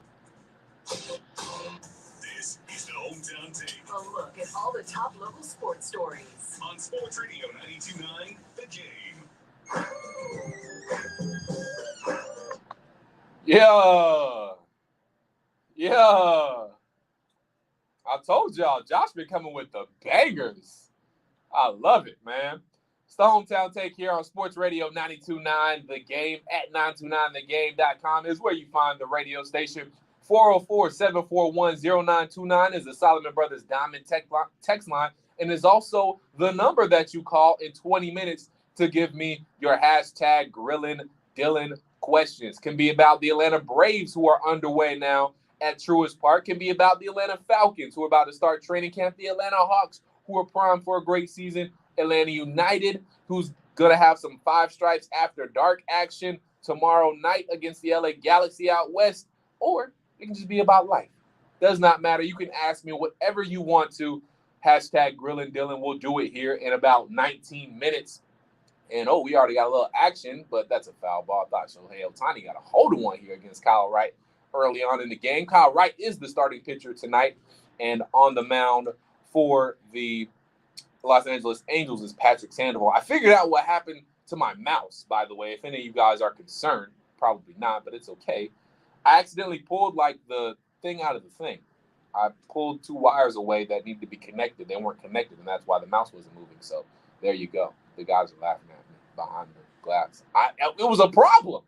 This is the Hometown Take. A look at all the top local sports stories. On Sports Radio 92.9, The Game. Yeah. Yeah. I told y'all, Josh been coming with the bangers. I love it, man. It's the Hometown Take here on Sports Radio 92.9 The Game at 929thegame.com is where you find the radio station. 404-741-0929 is the Solomon Brothers Diamond text line and is also the number that you call in 20 minutes to give me your hashtag Grillin Dylan questions. Can be about the Atlanta Braves who are underway now at Truist Park. Can be about the Atlanta Falcons who are about to start training camp. The Atlanta Hawks who are primed for a great season. Atlanta United, who's going to have some Five Stripes After Dark action tomorrow night against the LA Galaxy out west. Or it can just be about life. Does not matter. You can ask me whatever you want to. Hashtag Grillin Dylan. We'll do it here in about 19 minutes. And, we already got a little action, but that's a foul ball. I thought Shohei Ohtani got a hold of one here against Kyle Wright early on in the game. Kyle Wright is the starting pitcher tonight. And on the mound for the Los Angeles Angels is Patrick Sandoval. I figured out what happened to my mouse, by the way. If any of you guys are concerned, probably not, but it's okay. I accidentally pulled the thing out of the thing. I pulled 2 wires away that needed to be connected. They weren't connected, and that's why the mouse wasn't moving. So there you go. The guys are laughing at me behind the glass. It was a problem.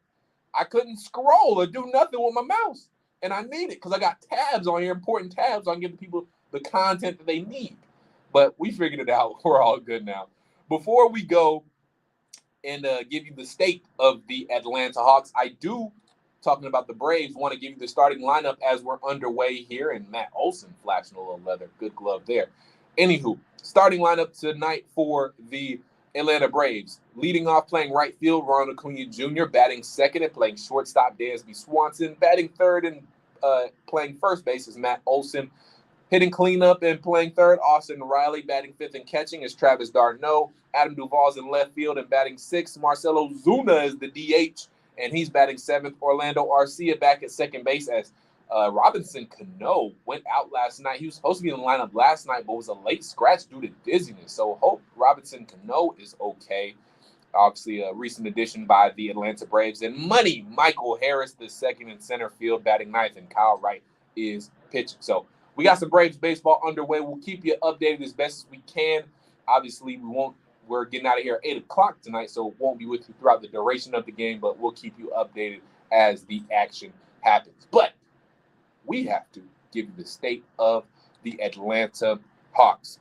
I couldn't scroll or do nothing with my mouse, and I need it because I got tabs on here, important tabs, so I can give the people the content that they need. But we figured it out. We're all good now. Before we go and give you the state of the Atlanta Hawks, I do, talking about the Braves, want to give you the starting lineup as we're underway here. And Matt Olson flashing a little leather. Good glove there. Anywho, starting lineup tonight for the Atlanta Braves. Leading off, playing right field, Ronald Acuna Jr. Batting second and playing shortstop, Dansby Swanson. Batting third and playing first base is Matt Olson. Hitting cleanup and playing third, Austin Riley. Batting fifth and catching is Travis d'Arnaud. Adam Duvall's in left field and batting sixth. Marcelo Zuna is the DH, and he's batting seventh. Orlando Arcia back at second base as Robinson Cano went out last night. He was supposed to be in the lineup last night, but was a late scratch due to dizziness. So hope Robinson Cano is okay. Obviously, a recent addition by the Atlanta Braves. And Money Michael Harris, the second in center field, batting ninth, and Kyle Wright is pitching. So we got some Braves baseball underway. We'll keep you updated as best as we can. Obviously, we're getting out of here at 8 o'clock tonight, so it won't be with you throughout the duration of the game, but we'll keep you updated as the action happens. But we have to give you the state of the Atlanta Hawks.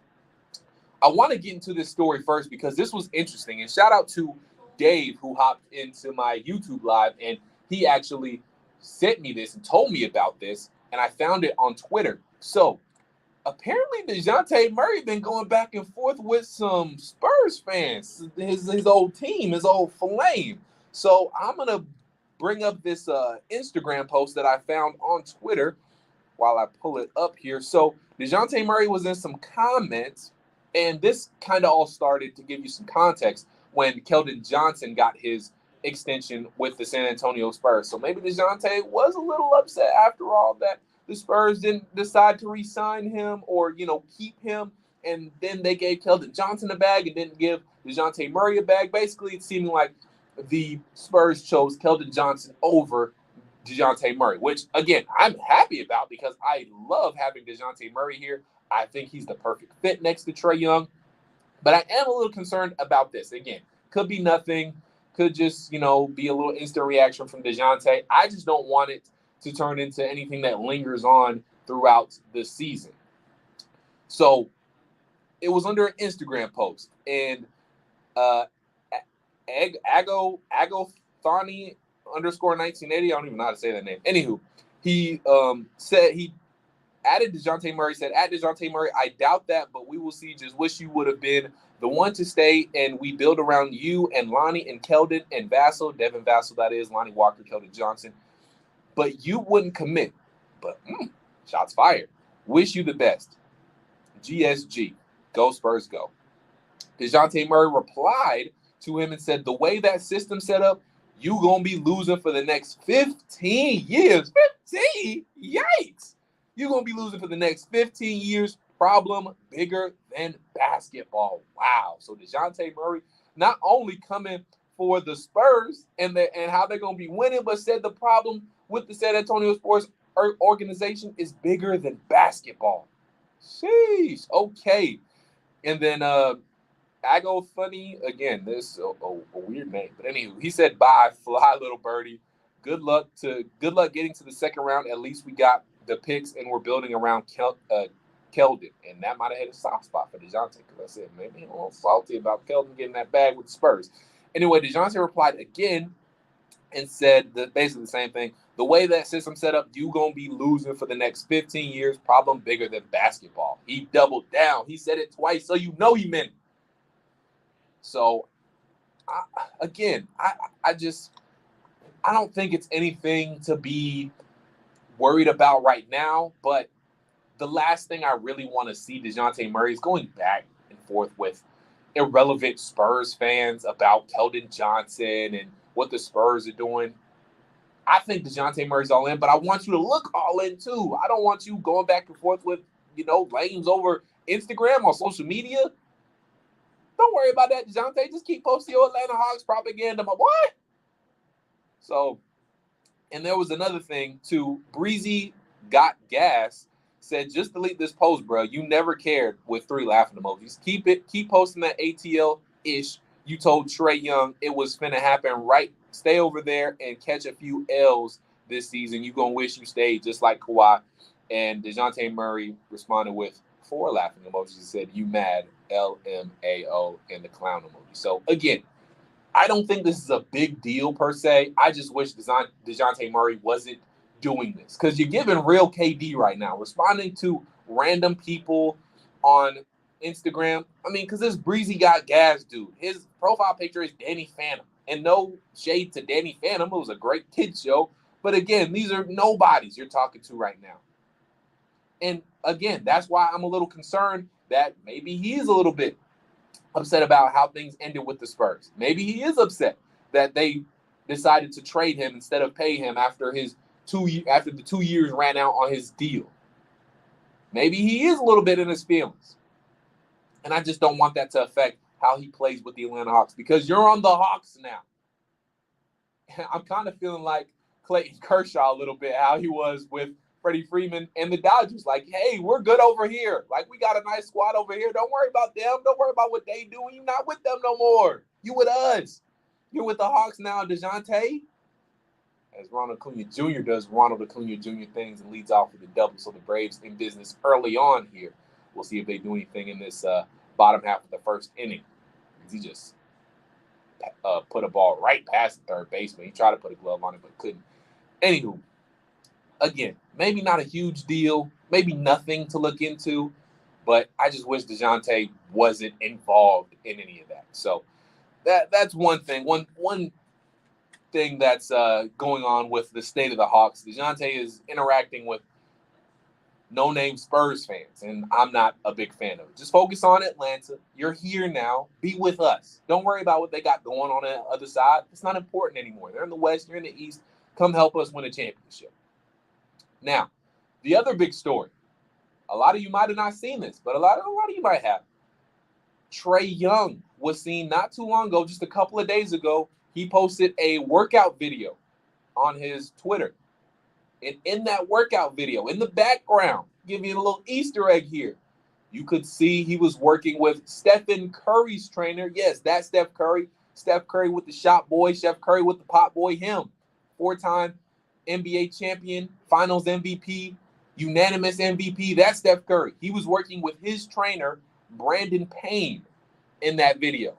I want to get into this story first because this was interesting. And shout out to Dave, who hopped into my YouTube live, and he actually sent me this and told me about this, and I found it on Twitter. So apparently DeJounte Murray been going back and forth with some Spurs fans, his old team, his old flame. So I'm going to bring up this Instagram post that I found on Twitter while I pull it up here. So DeJounte Murray was in some comments, and this kind of all started, to give you some context, when Keldon Johnson got his extension with the San Antonio Spurs. So maybe DeJounte was a little upset after all that the Spurs didn't decide to re-sign him or, keep him. And then they gave Keldon Johnson a bag and didn't give DeJounte Murray a bag. Basically, it seemed like the Spurs chose Keldon Johnson over DeJounte Murray, which, again, I'm happy about because I love having DeJounte Murray here. I think he's the perfect fit next to Trae Young. But I am a little concerned about this. Again, could be nothing. Could just, be a little instant reaction from DeJounte. I just don't want it to turn into anything that lingers on throughout the season. So it was under an Instagram post, and Agothani _1980, I don't even know how to say that name. Anywho, he said he added DeJounte Murray, said, at DeJounte Murray, I doubt that, but we will see. Just wish you would have been the one to stay, and we build around you and Lonnie and Keldon and Vassell, Devin Vassell, that is, Lonnie Walker, Keldon Johnson. But you wouldn't commit. But shots fired. Wish you the best. GSG. Go Spurs, go. DeJounte Murray replied to him and said, the way that system set up, you going to be losing for the next 15 years. 15? Yikes. You're going to be losing for the next 15 years. Problem bigger than basketball. Wow. So DeJounte Murray not only coming for the Spurs and how they're going to be winning, but said the problem with the San Antonio Spurs organization is bigger than basketball. Sheesh. Okay. And then Ago Funny, again, this a weird name. But anywho, he said, bye, fly little birdie. Good luck getting to the second round. At least we got the picks and we're building around Keldon. And that might have had a soft spot for DeJounte because I said, maybe I'm a little salty about Keldon getting that bag with the Spurs. Anyway, DeJounte replied again and said basically the same thing. The way that system set up, you going to be losing for the next 15 years, problem bigger than basketball. He doubled down. He said it twice, so you know he meant it. So, I don't think it's anything to be worried about right now, but the last thing I really want to see DeJounte Murray is going back and forth with irrelevant Spurs fans about Keldon Johnson and what the Spurs are doing. I think DeJounte Murray's all in, but I want you to look all in too. I don't want you going back and forth with, lames over Instagram or social media. Don't worry about that, DeJounte. Just keep posting your Atlanta Hawks propaganda, my boy. So, and there was another thing too. Breezy Got Gas said, just delete this post, bro. You never cared with 3 laughing emojis. Keep posting that ATL-ish. You told Trey Young it was finna happen, right? Stay over there and catch a few L's this season. You gonna wish you stayed just like Kawhi. And DeJounte Murray responded with 4 laughing emojis. He said, you mad, LMAO, and the clown emoji. So, again, I don't think this is a big deal per se. I just wish DeJounte Murray wasn't doing this because you're giving real KD right now, responding to random people on Instagram. I mean, because this Breezy Got Gas dude, his profile picture is Danny Phantom. And no shade to Danny Phantom. It was a great kid show. But again, these are nobodies you're talking to right now. And again, that's why I'm a little concerned that maybe he is a little bit upset about how things ended with the Spurs. Maybe he is upset that they decided to trade him instead of pay him after the 2 years ran out on his deal. Maybe he is a little bit in his feelings. And I just don't want that to affect how he plays with the Atlanta Hawks because you're on the Hawks now. I'm kind of feeling like Clayton Kershaw a little bit, how he was with Freddie Freeman and the Dodgers. Like, hey, we're good over here. Like, we got a nice squad over here. Don't worry about them. Don't worry about what they do. You're not with them no more. You with us. You're with the Hawks now, DeJounte. As Ronald Acuna Jr. does Ronald Acuna Jr. things and leads off with the double. So the Braves in business early on here. We'll see if they do anything in this bottom half of the first inning. He just put a ball right past the third baseman. He tried to put a glove on it, but couldn't. Anywho, again, maybe not a huge deal, maybe nothing to look into, but I just wish DeJounte wasn't involved in any of that. So that's one thing. One thing that's going on with the state of the Hawks. DeJounte is interacting with no-name Spurs fans, and I'm not a big fan of it. Just focus on Atlanta. You're here now. Be with us. Don't worry about what they got going on the other side. It's not important anymore. They're in the West. You're in the East. Come help us win a championship. Now, the other big story. A lot of you might have not seen this, but a lot of you might have. Trey Young was seen not too long ago, just a couple of days ago. He posted a workout video on his Twitter. And in that workout video, in the background, give you a little Easter egg here. You could see he was working with Stephen Curry's trainer. Yes, that's Steph Curry. Steph Curry with the shot boy, Steph Curry with the pot boy, him. 4-time NBA champion, finals MVP, unanimous MVP. That's Steph Curry. He was working with his trainer, Brandon Payne, in that video.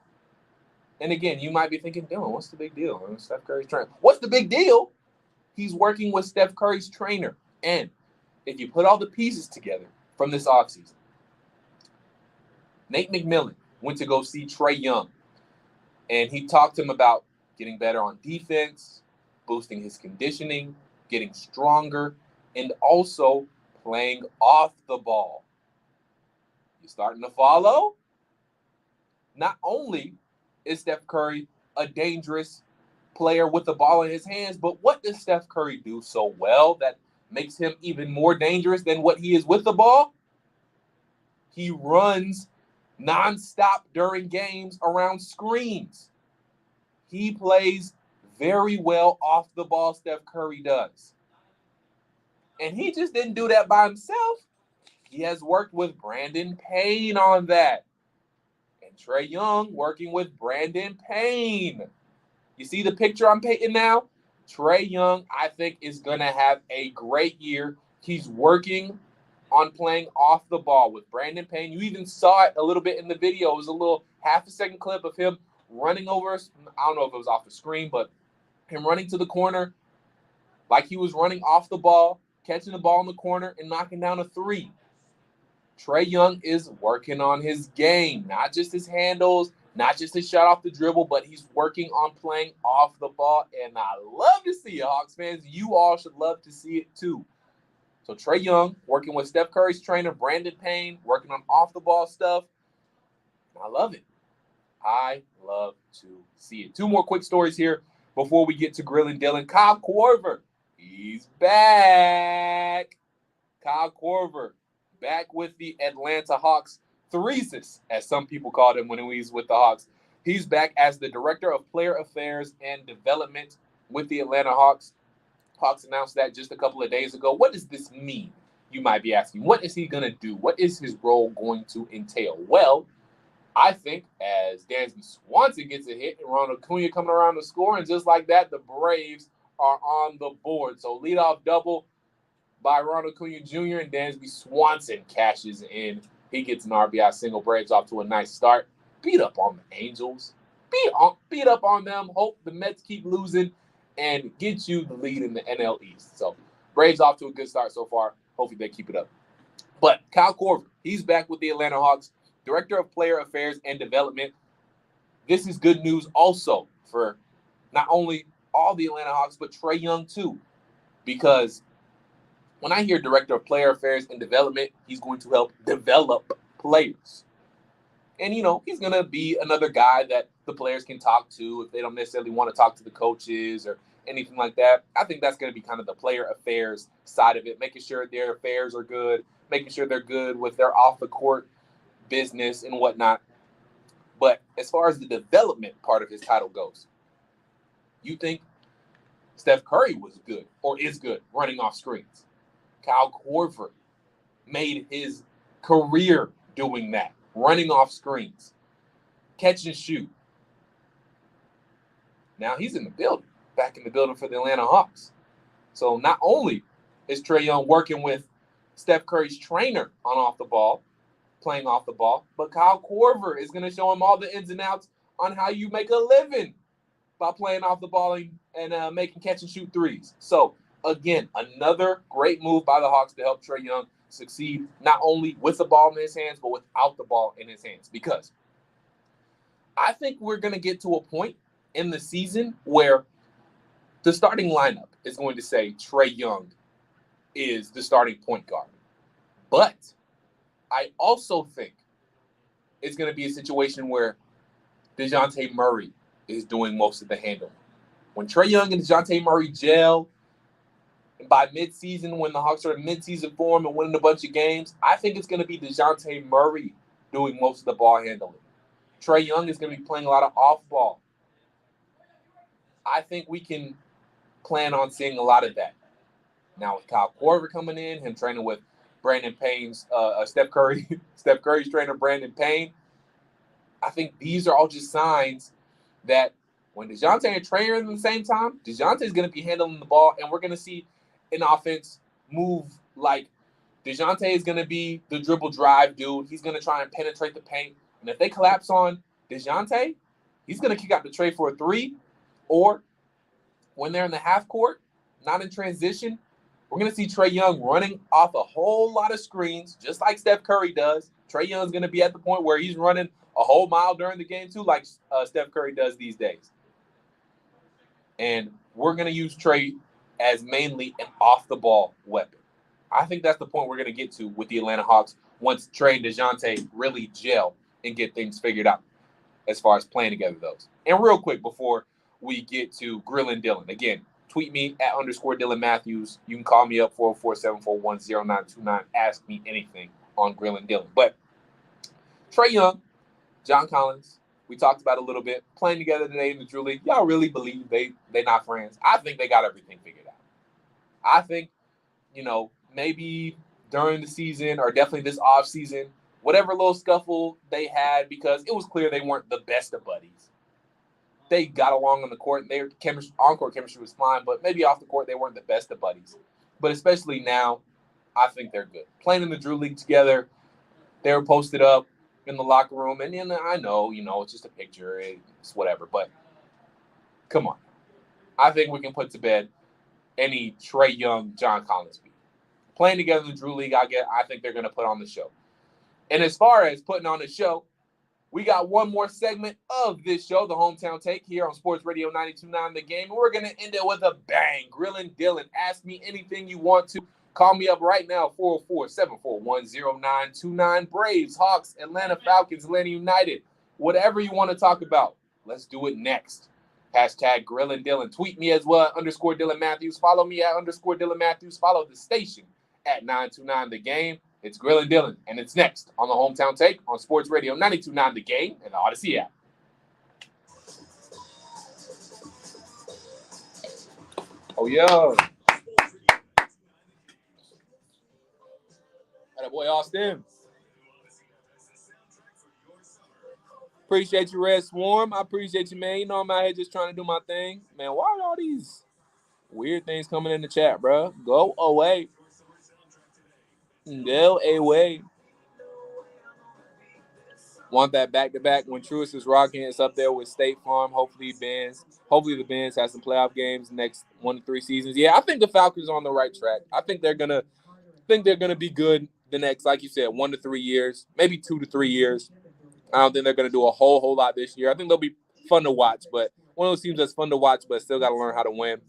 And again, you might be thinking, Dylan, what's the big deal? Steph Curry's trainer. What's the big deal? He's working with Steph Curry's trainer. And if you put all the pieces together from this offseason, Nate McMillan went to go see Trey Young. And he talked to him about getting better on defense, boosting his conditioning, getting stronger, and also playing off the ball. You starting to follow? Not only is Steph Curry a dangerous player with the ball in his hands, but what does Steph Curry do so well that makes him even more dangerous than what he is with the ball? He runs nonstop during games around screens. He plays very well off the ball, Steph Curry does. And he just didn't do that by himself. He has worked with Brandon Payne on that. And Trae Young working with Brandon Payne. You see the picture I'm painting now? Trae Young, I think, is going to have a great year. He's working on playing off the ball with Brandon Payne. You even saw it a little bit in the video. It was a little half-a-second clip of him running over. I don't know if it was off the screen, but him running to the corner like he was running off the ball, catching the ball in the corner, and knocking down a three. Trae Young is working on his game, not just his handles, not just his shot off the dribble, but he's working on playing off the ball, and I love to see it, Hawks fans. You all should love to see it too. So Trae Young working with Steph Curry's trainer, Brandon Payne, working on off-the-ball stuff. I love it. I love to see it. Two more quick stories here before we get to Grillin Dylan. Kyle Korver, he's back. Kyle Korver back with the Atlanta Hawks. Threesis, as some people called him when he was with the Hawks. He's back as the Director of Player Affairs and Development with the Atlanta Hawks. Hawks announced that just a couple of days ago. What does this mean? You might be asking. What is he going to do? What is his role going to entail? Well, I think as Dansby Swanson gets a hit and Ronald Acuna coming around to score, and just like that, the Braves are on the board. So leadoff double by Ronald Acuna Jr. and Dansby Swanson cashes in. He gets an RBI single. Braves off to a nice start. Beat up on the Angels. Beat up on them. Hope the Mets keep losing and get you the lead in the NL East. So Braves off to a good start so far. Hopefully they keep it up. But Kyle Korver, he's back with the Atlanta Hawks, Director of Player Affairs and Development. This is good news also for not only all the Atlanta Hawks, but Trae Young too. Because when I hear Director of Player Affairs and Development, he's going to help develop players. And, you know, he's going to be another guy that the players can talk to if they don't necessarily want to talk to the coaches or anything like that. I think that's going to be kind of the player affairs side of it, making sure their affairs are good, making sure they're good with their off-the-court business and whatnot. But as far as the development part of his title goes, you think Steph Curry was good or is good running off screens. Kyle Korver made his career doing that, running off screens, catch and shoot. Now he's in the building, back in the building for the Atlanta Hawks. So not only is Trae Young working with Steph Curry's trainer on off the ball, playing off the ball, but Kyle Korver is going to show him all the ins and outs on how you make a living by playing off the ball and making catch and shoot threes. So again, another great move by the Hawks to help Trae Young succeed, not only with the ball in his hands, but without the ball in his hands. Because I think we're going to get to a point in the season where the starting lineup is going to say Trae Young is the starting point guard. But I also think it's going to be a situation where DeJounte Murray is doing most of the handling. When Trae Young and DeJounte Murray gel, and by midseason, when the Hawks are in midseason form and winning a bunch of games, I think it's going to be DeJounte Murray doing most of the ball handling. Trae Young is going to be playing a lot of off-ball. I think we can plan on seeing a lot of that. Now with Kyle Korver coming in, him training with Brandon Payne's, Steph Curry's trainer, Brandon Payne, I think these are all just signs that when DeJounte and Trae are at the same time, DeJounte is going to be handling the ball, and we're going to see an offense move like DeJounte is going to be the dribble drive dude. He's going to try and penetrate the paint. And if they collapse on DeJounte, he's going to kick out the Trae for a three. Or when they're in the half court, not in transition, we're going to see Trae Young running off a whole lot of screens, just like Steph Curry does. Trae Young's going to be at the point where he's running a whole mile during the game too, like Steph Curry does these days. And we're going to use Trae as mainly an off-the-ball weapon. I think that's the point we're going to get to with the Atlanta Hawks once Trae and DeJounte really gel and get things figured out as far as playing together those. And real quick before we get to Grillin Dylan, again, tweet me at _Dylan Mathews. You can call me up 404-741-0929. Ask me anything on Grillin Dylan. But Trae Young, John Collins, we talked about a little bit, playing together today in the Drew League. Y'all really believe they're not friends? I think they got everything figured out. I think, maybe during the season or definitely this off season, whatever little scuffle they had, because it was clear they weren't the best of buddies. They got along on the court. Their on-court chemistry was fine, but maybe off the court they weren't the best of buddies. But especially now, I think they're good. Playing in the Drew League together, they were posted up in the locker room, and then I know, it's just a picture, it's whatever, but come on. I think we can put to bed any Trae Young, John Collins beat. Playing together in the Drew League, I think they're going to put on the show. And as far as putting on the show, we got one more segment of this show, the Hometown Take, here on Sports Radio 92.9 The Game. And we're going to end it with a bang. Grillin Dylan, ask me anything you want to. Call me up right now, 404-741-0929. Braves, Hawks, Atlanta Falcons, Atlanta United. Whatever you want to talk about, let's do it next. Hashtag Grillin Dylan. Tweet me as well, _Dylan Mathews. Follow me at _Dylan Mathews. Follow the station at 929 The Game. It's Grillin Dylan, and it's next on the Hometown Take on Sports Radio 92.9 The Game and the Odyssey app. Oh, yeah. That boy Austin. Appreciate you, Red Swarm. I appreciate you, man. I'm out here just trying to do my thing. Man, why are all these weird things coming in the chat, bro? Go away. Go away. Want that back-to-back when Truist is rocking. It's up there with State Farm. Hopefully the Benz has some playoff games next 1 to 3 seasons. Yeah, I think the Falcons are on the right track. I think they're gonna be good the next, like you said, 1 to 3 years, maybe 2 to 3 years. I don't think they're gonna do a whole lot this year. I think they'll be fun to watch, but one of those teams that's fun to watch, but still got to learn how to win.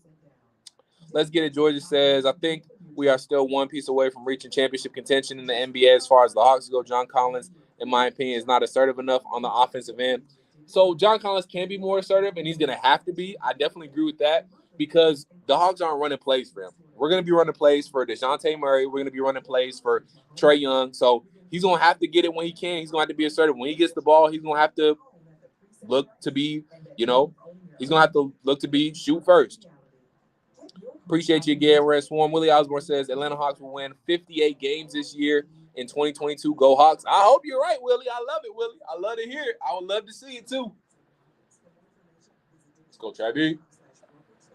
Let's get it. Georgia says, I think we are still one piece away from reaching championship contention in the NBA as far as the Hawks go. John Collins, in my opinion, is not assertive enough on the offensive end. So John Collins can be more assertive, and he's going to have to be. I definitely agree with that because the Hawks aren't running plays for him. We're going to be running plays for DeJounte Murray. We're going to be running plays for Trae Young. So he's going to have to get it when he can. He's going to have to be assertive. When he gets the ball, he's going to have to look to be, he's going to have to look to be shoot first. Appreciate you again, Red Swarm. Willie Osborne says Atlanta Hawks will win 58 games this year in 2022. Go Hawks. I hope you're right, Willie. I love it, Willie. I love to hear it. I would love to see it, too. Let's go, Travis.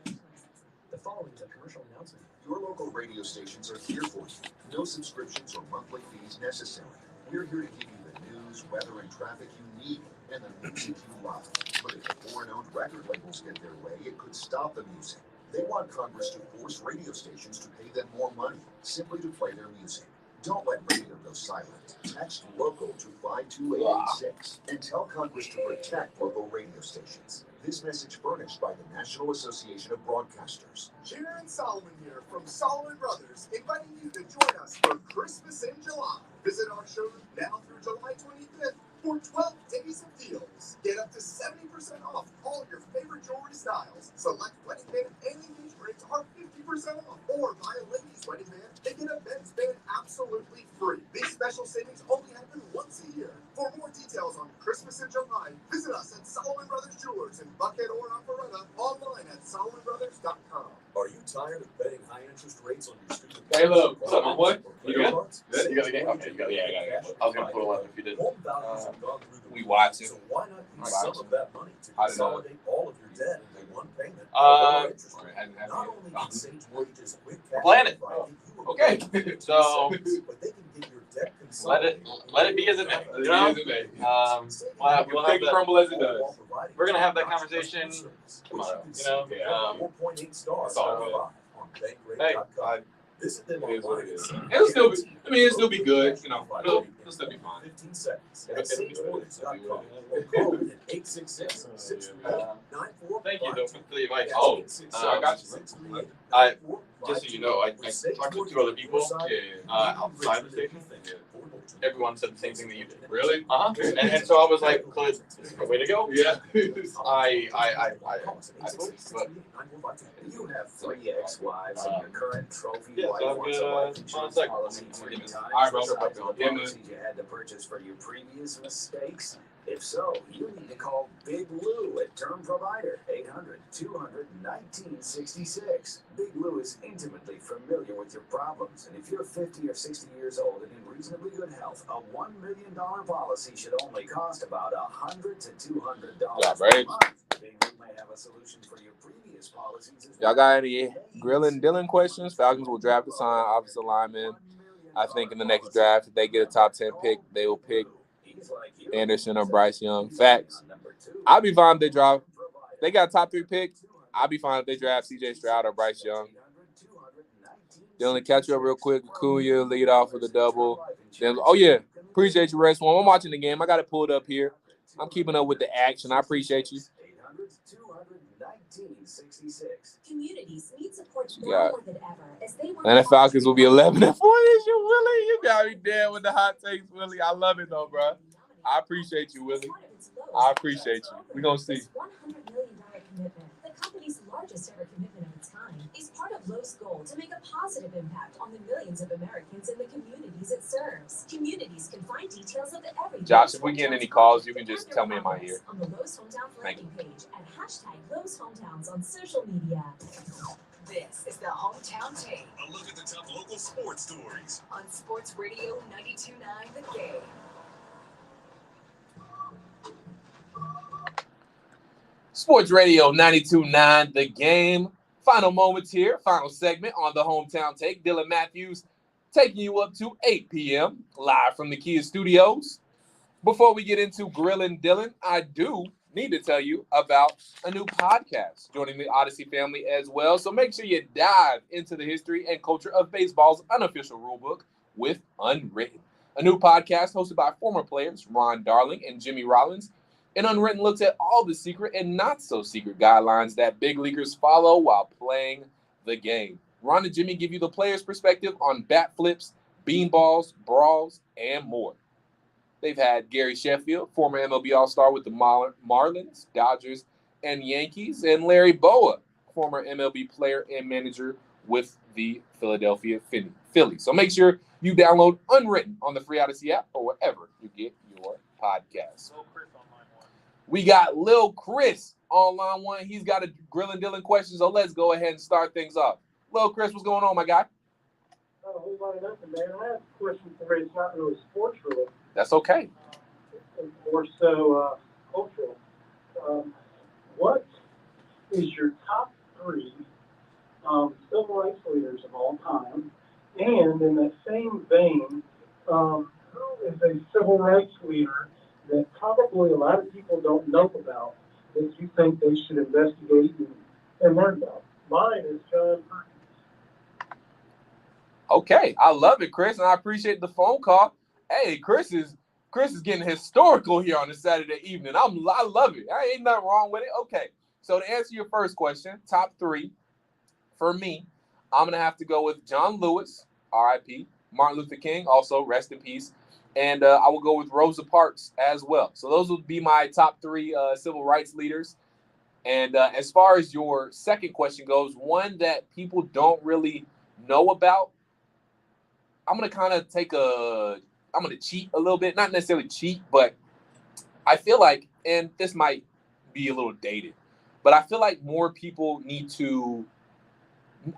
The following is a commercial announcement. Your local radio stations are here for you. No subscriptions or monthly fees necessary. We're here to give you the news, weather, and traffic you need and the music you love. But if the foreign-owned record labels get their way, it could stop the music. They want Congress to force radio stations to pay them more money simply to play their music. Don't let radio go silent. Text local to 52886 and tell Congress to protect local radio stations. This message furnished by the National Association of Broadcasters. Jaron Solomon here from Solomon Brothers, inviting you to join us for Christmas in July. Visit our showroom now through July 25th for 12 days of deals. Get up to 70% off all your favorite jewelry styles. Select wedding band and engagement rings are 50% off. Or buy a ladies' wedding band and get a men's band absolutely free. These special savings only happen once a year. For more details on Christmas in July, visit us at Solomon Brothers Jewelers in Buckhead or Alpharetta, online at SolomonBrothers.com. Are you tired of paying high interest rates on your student Hey, look, what's up, my boy? You good? You got the game? Okay, you got it. Yeah, I got it. I was going to put a lot if you didn't. Home values have gone through the We roof, watch it. so why not use some of that money to I didn't know. consolidate all of your debt into one payment? Interest Not rate. only can Sage Mortgage's quick cash Planet. provide you a Okay. quick So but they can get your debt let it consolidated. be as it may. It You know? is a baby. We'll have Take it that. crumble as it does. We're gonna have that conversation tomorrow. You know, Yeah. 4.8 stars It's all good. on Hey, bankrate.com. Visit them It is what online. it is. It'll still be. I mean, it'll still be good. You know, it'll still be fine. 15 seconds It'll at be good. sagemortgage.com or call it at 866-638-9452. thank you though for the advice. Oh, so I got you. Just so you know, I talked to 2 other people outside the station. Everyone said the same thing that you did. Really? And so I was like, "Good, way to go." Yeah. I You have 3 ex-wives and your current trophy yeah, wife so I'm wants a gonna life hold on a insurance second. policy 3 times. All right, bro. Besides the Yeah, man. policies you had to purchase for your previous mistakes. If so, you need to call Big Lou at Term Provider, 800-200-1966. Big Lou is intimately familiar with your problems, and if you're 50 or 60 years old and in reasonably good health, a $1 million policy should only cost about $100 to $200 per month. Big Lou may have a solution for your previous policies. Y'all got any Grillin Dylan questions? Falcons will draft a sign, offensive lineman. I think in the next draft, if they get a top 10 pick, they will pick Anderson or Bryce Young. Facts. I'll be fine if they draft. They got a top 3 pick. I'll be fine if they draft C.J. Stroud or Bryce Young. Dylan, catch you up real quick. Acuna lead off with a double. Then, oh, yeah. Appreciate you, Rest One. I'm watching the game. I got it pulled up here. I'm keeping up with the action. I appreciate you. Communities need support now more than ever as they work. And the Falcons will be 11-4 this year, Willie. You got me dead with the hot takes, Willie. I love it, though, bro. I appreciate you, Willie. I appreciate you. We're going to see. $100 million commitment, the company's largest ever commitment of its kind, is part of Lowe's goal to make a positive impact on the millions of Americans in the communities it serves. Communities can find details of every. Josh, if we get any calls, you can just tell me in my ear. On the Lowe's Hometowns landing page and hashtag Lowe's Hometowns on social media. This is the Hometown Take. A look at the top local sports stories On Sports Radio 92.9 The Game. Sports Radio 92.9 The Game. Final moments here. Final segment on the Hometown Take. Dylan Mathews taking you up to 8 p.m. live from the Kia Studios. Before we get into Grillin Dylan, I do need to tell you about a new podcast joining the Odyssey family as well. So make sure you dive into the history and culture of baseball's unofficial rulebook with Unwritten, a new podcast hosted by former players Ron Darling and Jimmy Rollins. And Unwritten looks at all the secret and not-so-secret guidelines that big leaguers follow while playing the game. Ron and Jimmy give you the player's perspective on bat flips, beanballs, brawls, and more. They've had Gary Sheffield, former MLB All-Star with the Marlins, Dodgers, and Yankees, and Larry Boa, former MLB player and manager with the Philadelphia Phillies. So make sure you download Unwritten on the free Odyssey app or wherever you get your podcasts. We got Lil Chris on line one. He's got a Grillin Dylan question, so let's go ahead and start things off. Lil Chris, what's going on, my guy? Oh, nothing, man. I have a question for you. It's not really sports related. That's okay. It's more so cultural. What is your top 3 civil rights leaders of all time? And in that same vein, who is a civil rights leader that probably a lot of people don't know about that you think they should investigate and learn about? Mine is John Perkins. Okay, I love it, Chris, and I appreciate the phone call. Hey, Chris is getting historical here on a Saturday evening. I love it. Ain't nothing wrong with it. Okay, so to answer your first question, top 3 for me, I'm gonna have to go with John Lewis, R.I.P., Martin Luther King, also rest in peace, and I will go with Rosa Parks as well. So those would be my top 3 civil rights leaders. And as far as your second question goes, one that people don't really know about, I'm going to kind of I'm going to cheat a little bit. Not necessarily cheat, but I feel like, and this might be a little dated, but I feel like more people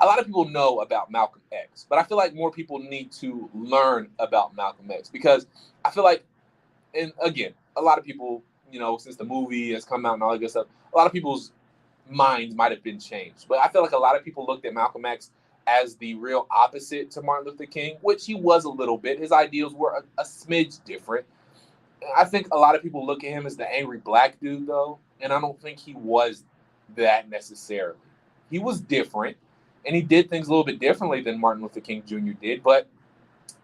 a lot of people know about Malcolm X, but I feel like more people need to learn about Malcolm X because I feel like, and again, a lot of people, since the movie has come out and all that good stuff, a lot of people's minds might have been changed. But I feel like a lot of people looked at Malcolm X as the real opposite to Martin Luther King, which he was a little bit. His ideals were a smidge different. I think a lot of people look at him as the angry black dude, though, and I don't think he was that necessarily. He was different, and he did things a little bit differently than Martin Luther King Jr. did. But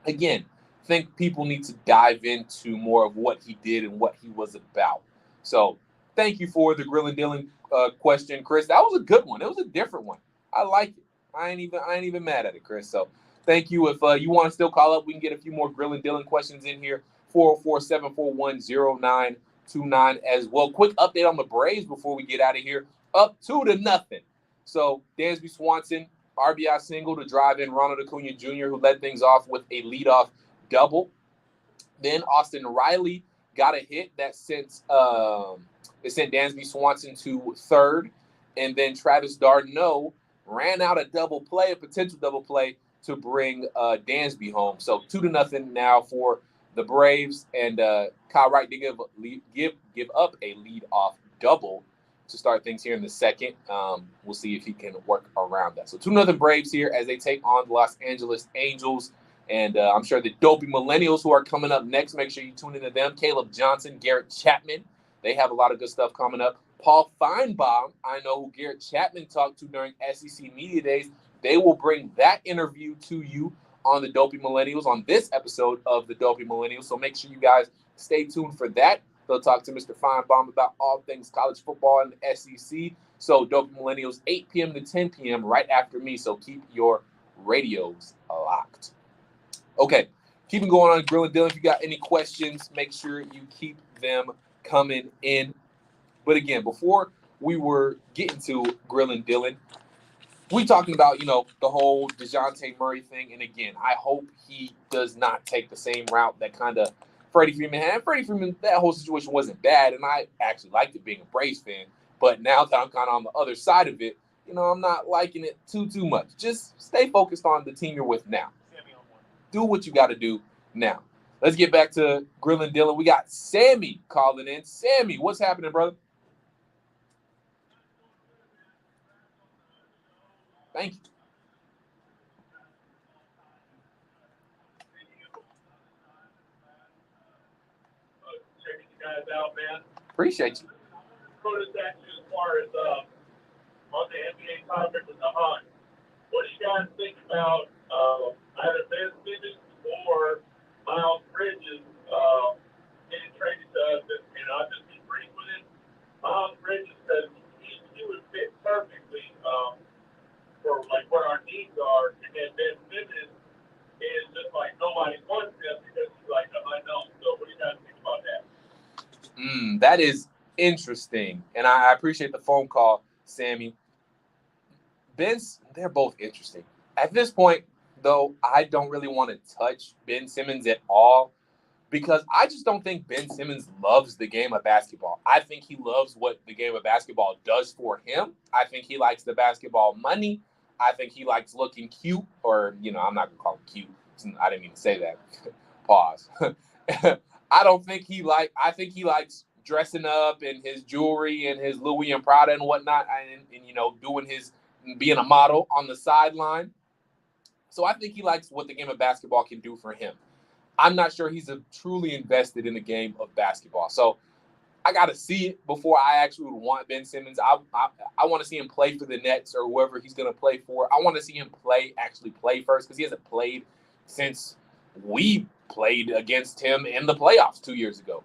again, I think people need to dive into more of what he did and what he was about. So thank you for the Grillin Dylan question, Chris. That was a good one. It was a different one. I like it. I ain't even mad at it, Chris. So thank you. If you want to still call up, we can get a few more Grillin Dylan questions in here. 404-741-0929 as well. Quick update on the Braves before we get out of here. Up 2-0. So Dansby Swanson, RBI single to drive in Ronald Acuna Jr., who led things off with a leadoff double. Then Austin Riley got a hit that sent Dansby Swanson to third, and then Travis Darno ran out a potential double play to bring Dansby home. So 2-0 now for the Braves, and Kyle Wright did give up a lead-off double to start things here in the second. We'll see if he can work around that. So 2-0 Braves here as they take on the Los Angeles Angels. And I'm sure the dopey millennials who are coming up next, make sure you tune into them. Caleb Johnson, Garrett Chapman. They have a lot of good stuff coming up. Paul Feinbaum, I know who Garrett Chapman talked to during SEC Media Days. They will bring that interview to you on the Dopey Millennials on this episode of the Dopey Millennials. So make sure you guys stay tuned for that. They'll talk to Mr. Feinbaum about all things college football and the SEC. So Dopey Millennials, 8 p.m. to 10 p.m. right after me. So keep your radios locked. Okay, keeping going on Grillin Dylan. If you got any questions, make sure you keep them coming in. But again, before we were getting to Grillin Dylan, we talking about, the whole DeJounte Murray thing. And again, I hope he does not take the same route that kind of Freddie Freeman had. Freddie Freeman, that whole situation wasn't bad, and I actually liked it being a Braves fan. But now that I'm kind of on the other side of it, I'm not liking it too much. Just stay focused on the team you're with now. Do what you got to do now. Let's get back to Grillin Dylan. We got Sammy calling in. Sammy, what's happening, brother? Thank you. Checking you guys out, man. Appreciate you. Notice that as far as on the NBA conference and the hunt. What do you guys think about either Ben Simmons or Miles Bridges getting traded to us? And I'll just be brief with it. Miles Bridges, because he would fit perfectly for like what our needs are, and then Ben Simmons is just like nobody wants him because he's like an unknown. So what do you guys think about that? That is interesting, and I appreciate the phone call, Sammy. They're both interesting. At this point, though, I don't really want to touch Ben Simmons at all because I just don't think Ben Simmons loves the game of basketball. I think he loves what the game of basketball does for him. I think he likes the basketball money. I think he likes looking cute, or, I'm not going to call him cute. I didn't mean to say that. Pause. I think he likes dressing up in his jewelry and his Louis and Prada and whatnot, and doing being a model on the sideline. So I think he likes what the game of basketball can do for him. I'm not sure he's truly invested in the game of basketball. So I got to see it before I actually would want Ben Simmons. I want to see him play for the Nets or whoever he's going to play for. I want to see him actually play first, because he hasn't played since we played against him in the playoffs 2 years ago.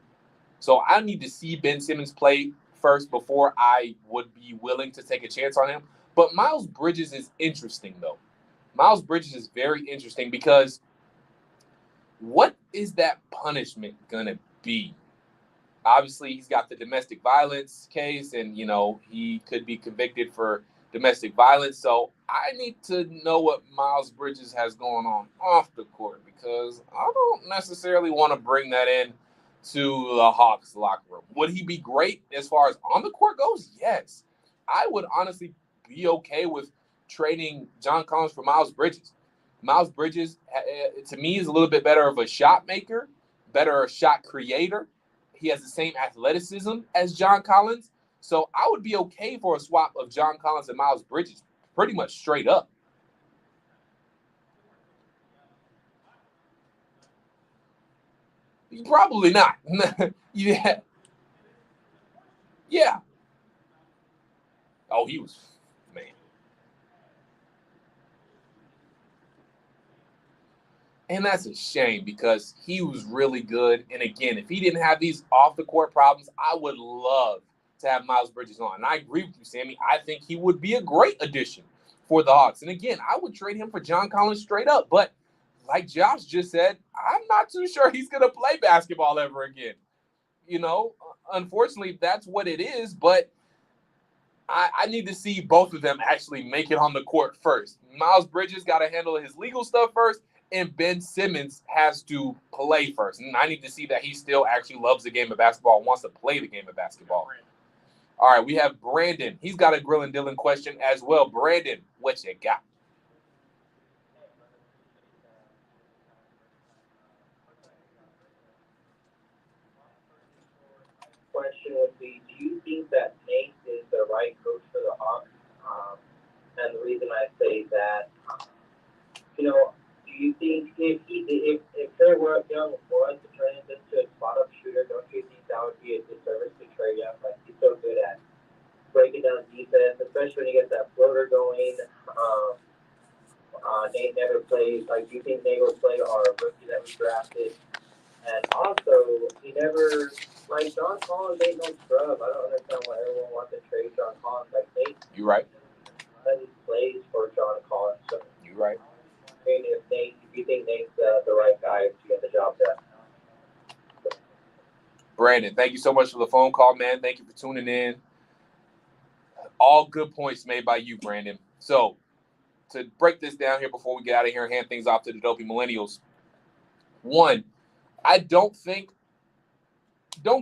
So I need to see Ben Simmons play first before I would be willing to take a chance on him. But Miles Bridges is interesting, though. Miles Bridges is very interesting because what is that punishment going to be? Obviously, he's got the domestic violence case, and, he could be convicted for domestic violence. So I need to know what Miles Bridges has going on off the court, because I don't necessarily want to bring that in to the Hawks locker room. Would he be great as far as on the court goes? Yes. I would honestly be okay with trading John Collins for Miles Bridges. Miles Bridges, to me, is a little bit better of a shot maker, better a shot creator. He has the same athleticism as John Collins. So I would be okay for a swap of John Collins and Miles Bridges pretty much straight up. Probably not. Yeah. Yeah. Oh, he was, man. And that's a shame because he was really good. And again, if he didn't have these off-the-court problems, I would love to have Miles Bridges on. And I agree with you, Sammy. I think he would be a great addition for the Hawks. And again, I would trade him for John Collins straight up. But like Josh just said, I'm not too sure he's going to play basketball ever again. Unfortunately, that's what it is. But I need to see both of them actually make it on the court first. Miles Bridges got to handle his legal stuff first, and Ben Simmons has to play first. And I need to see that he still actually loves the game of basketball and wants to play the game of basketball. All right, we have Brandon. He's got a Grillin Dylan question as well. Brandon, what you got? Question would be, do you think that Nate is the right coach for the Hawks? And the reason I say that, do you think if Trey Young was to turn into a spot-up shooter, don't you think that would be a disservice to Trey Young? Like, he's so good at breaking down defense, especially when he gets that floater going. Nate never played. Like, do you think Nate will play our rookie that we drafted? And also, he never, like, John Collins ain't no scrub. I don't understand why everyone wants to trade John Collins. Like, Nate, You right. he plays for John Collins. So, You right. I mean, if you think Nate's the right guy to get the job done. Brandon, thank you so much for the phone call, man. Thank you for tuning in. All good points made by you, Brandon. So, to break this down here before we get out of here and hand things off to the Dopey Millennials. One, I don't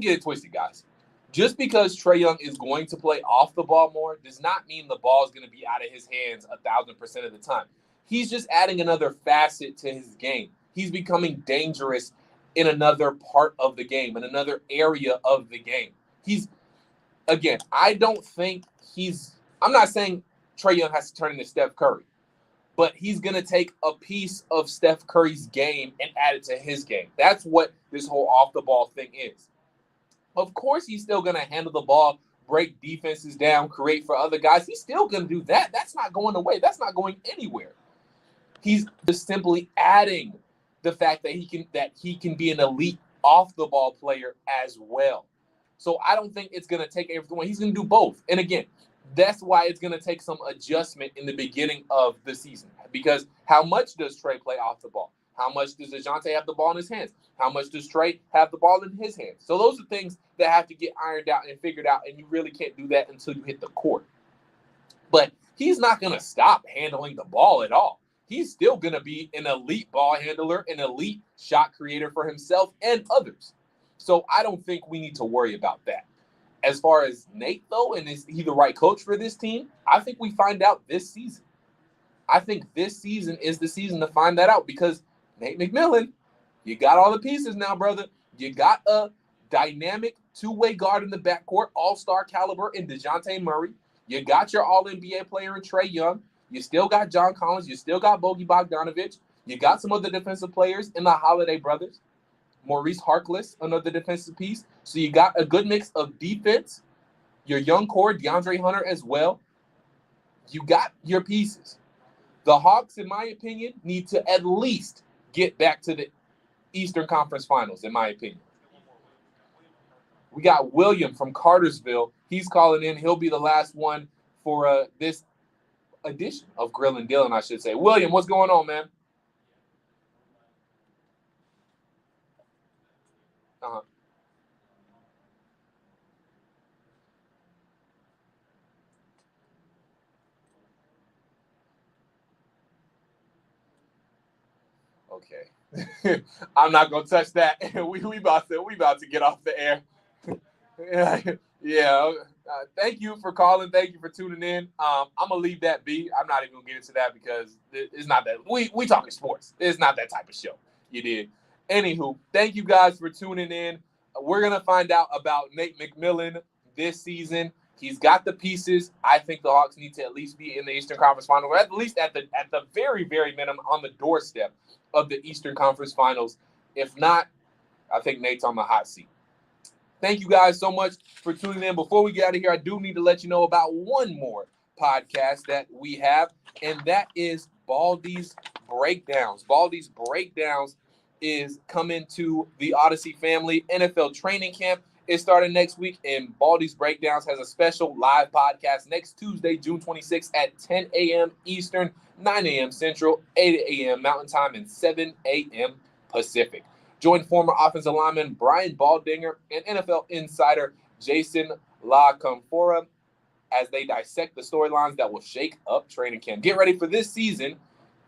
get it twisted, guys. Just because Trey Young is going to play off the ball more does not mean the ball is going to be out of his hands 1,000% of the time. He's just adding another facet to his game. He's becoming dangerous in another part of the game, in another area of the game. I'm not saying Trey Young has to turn into Steph Curry, but he's going to take a piece of Steph Curry's game and add it to his game. That's what this whole off-the-ball thing is. Of course, he's still going to handle the ball, break defenses down, create for other guys. He's still going to do that. That's not going away. That's not going anywhere. He's just simply adding the fact that he can be an elite off-the-ball player as well. So I don't think it's going to take everything. He's going to do both. And again, that's why it's going to take some adjustment in the beginning of the season. Because how much does Trey play off the ball? How much does DeJounte have the ball in his hands? How much does Trey have the ball in his hands? So those are things that have to get ironed out and figured out, and you really can't do that until you hit the court. But he's not going to stop handling the ball at all. He's still going to be an elite ball handler, an elite shot creator for himself and others. So I don't think we need to worry about that. As far as Nate, though, and is he the right coach for this team? I think we find out this season. I think this season is the season to find that out because Nate McMillan, you got all the pieces now, brother. You got a dynamic two-way guard in the backcourt, all-star caliber in DeJounte Murray. You got your all-NBA player in Trey Young. You still got John Collins. You still got Bogey Bogdanovic. You got some other defensive players in the Holiday brothers. Maurice Harkless, another defensive piece. So you got a good mix of defense, your young core, DeAndre Hunter as well. You got your pieces. The Hawks, in my opinion, need to at least get back to the Eastern Conference Finals, in my opinion. We got William from Cartersville. He's calling in. He'll be the last one for this edition of Grillin Dylan, I should say. William, what's going on, man? Uh-huh. Okay. I'm not gonna touch that. we about to get off the air. Yeah. Thank you for calling. Thank you for tuning in. I'm gonna leave that be. I'm not even gonna get into that because it's not that we talking sports. It's not that type of show. You did. Anywho, thank you guys for tuning in. We're gonna find out about Nate McMillan this season. He's got the pieces. I think the Hawks need to at least be in the Eastern Conference Finals, or at least at the very, very minimum on the doorstep of the Eastern Conference Finals. If not, I think Nate's on the hot seat. Thank you guys so much for tuning in. Before we get out of here, I do need to let you know about one more podcast that we have, and that is Baldy's Breakdowns. Baldy's Breakdowns is coming to the Odyssey family. NFL training camp is starting next week, and Baldy's Breakdowns has a special live podcast next Tuesday, June 26th at 10 a.m. Eastern, 9 a.m. Central, 8 a.m. Mountain Time, and 7 a.m. Pacific. Join former offensive lineman Brian Baldinger and NFL insider Jason La as they dissect the storylines that will shake up training camp. Get ready for this season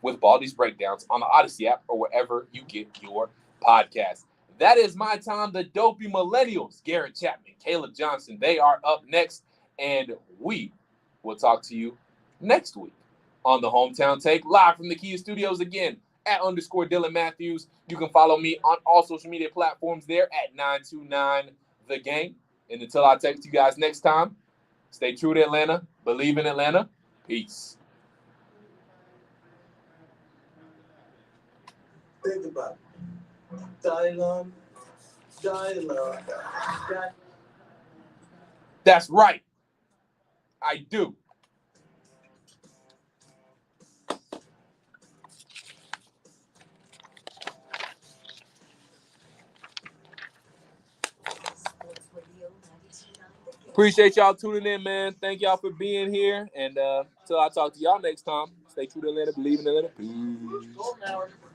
with Baldy's Breakdowns on the Odyssey app or wherever you get your podcasts. That is my time. The Dopey Millennials, Garrett Chapman, Caleb Johnson, they are up next, and we will talk to you next week on the Hometown Take, live from the Kia Studios again, at _Dylan Mathews. You can follow me on all social media platforms there at 929TheGame. And until I text you guys next time, stay true to Atlanta, believe in Atlanta. Peace. Think about it. Dylan. That's right. I do. Appreciate y'all tuning in, man. Thank y'all for being here. And until I talk to y'all next time, stay true to Atlanta, believe in Atlanta. Peace.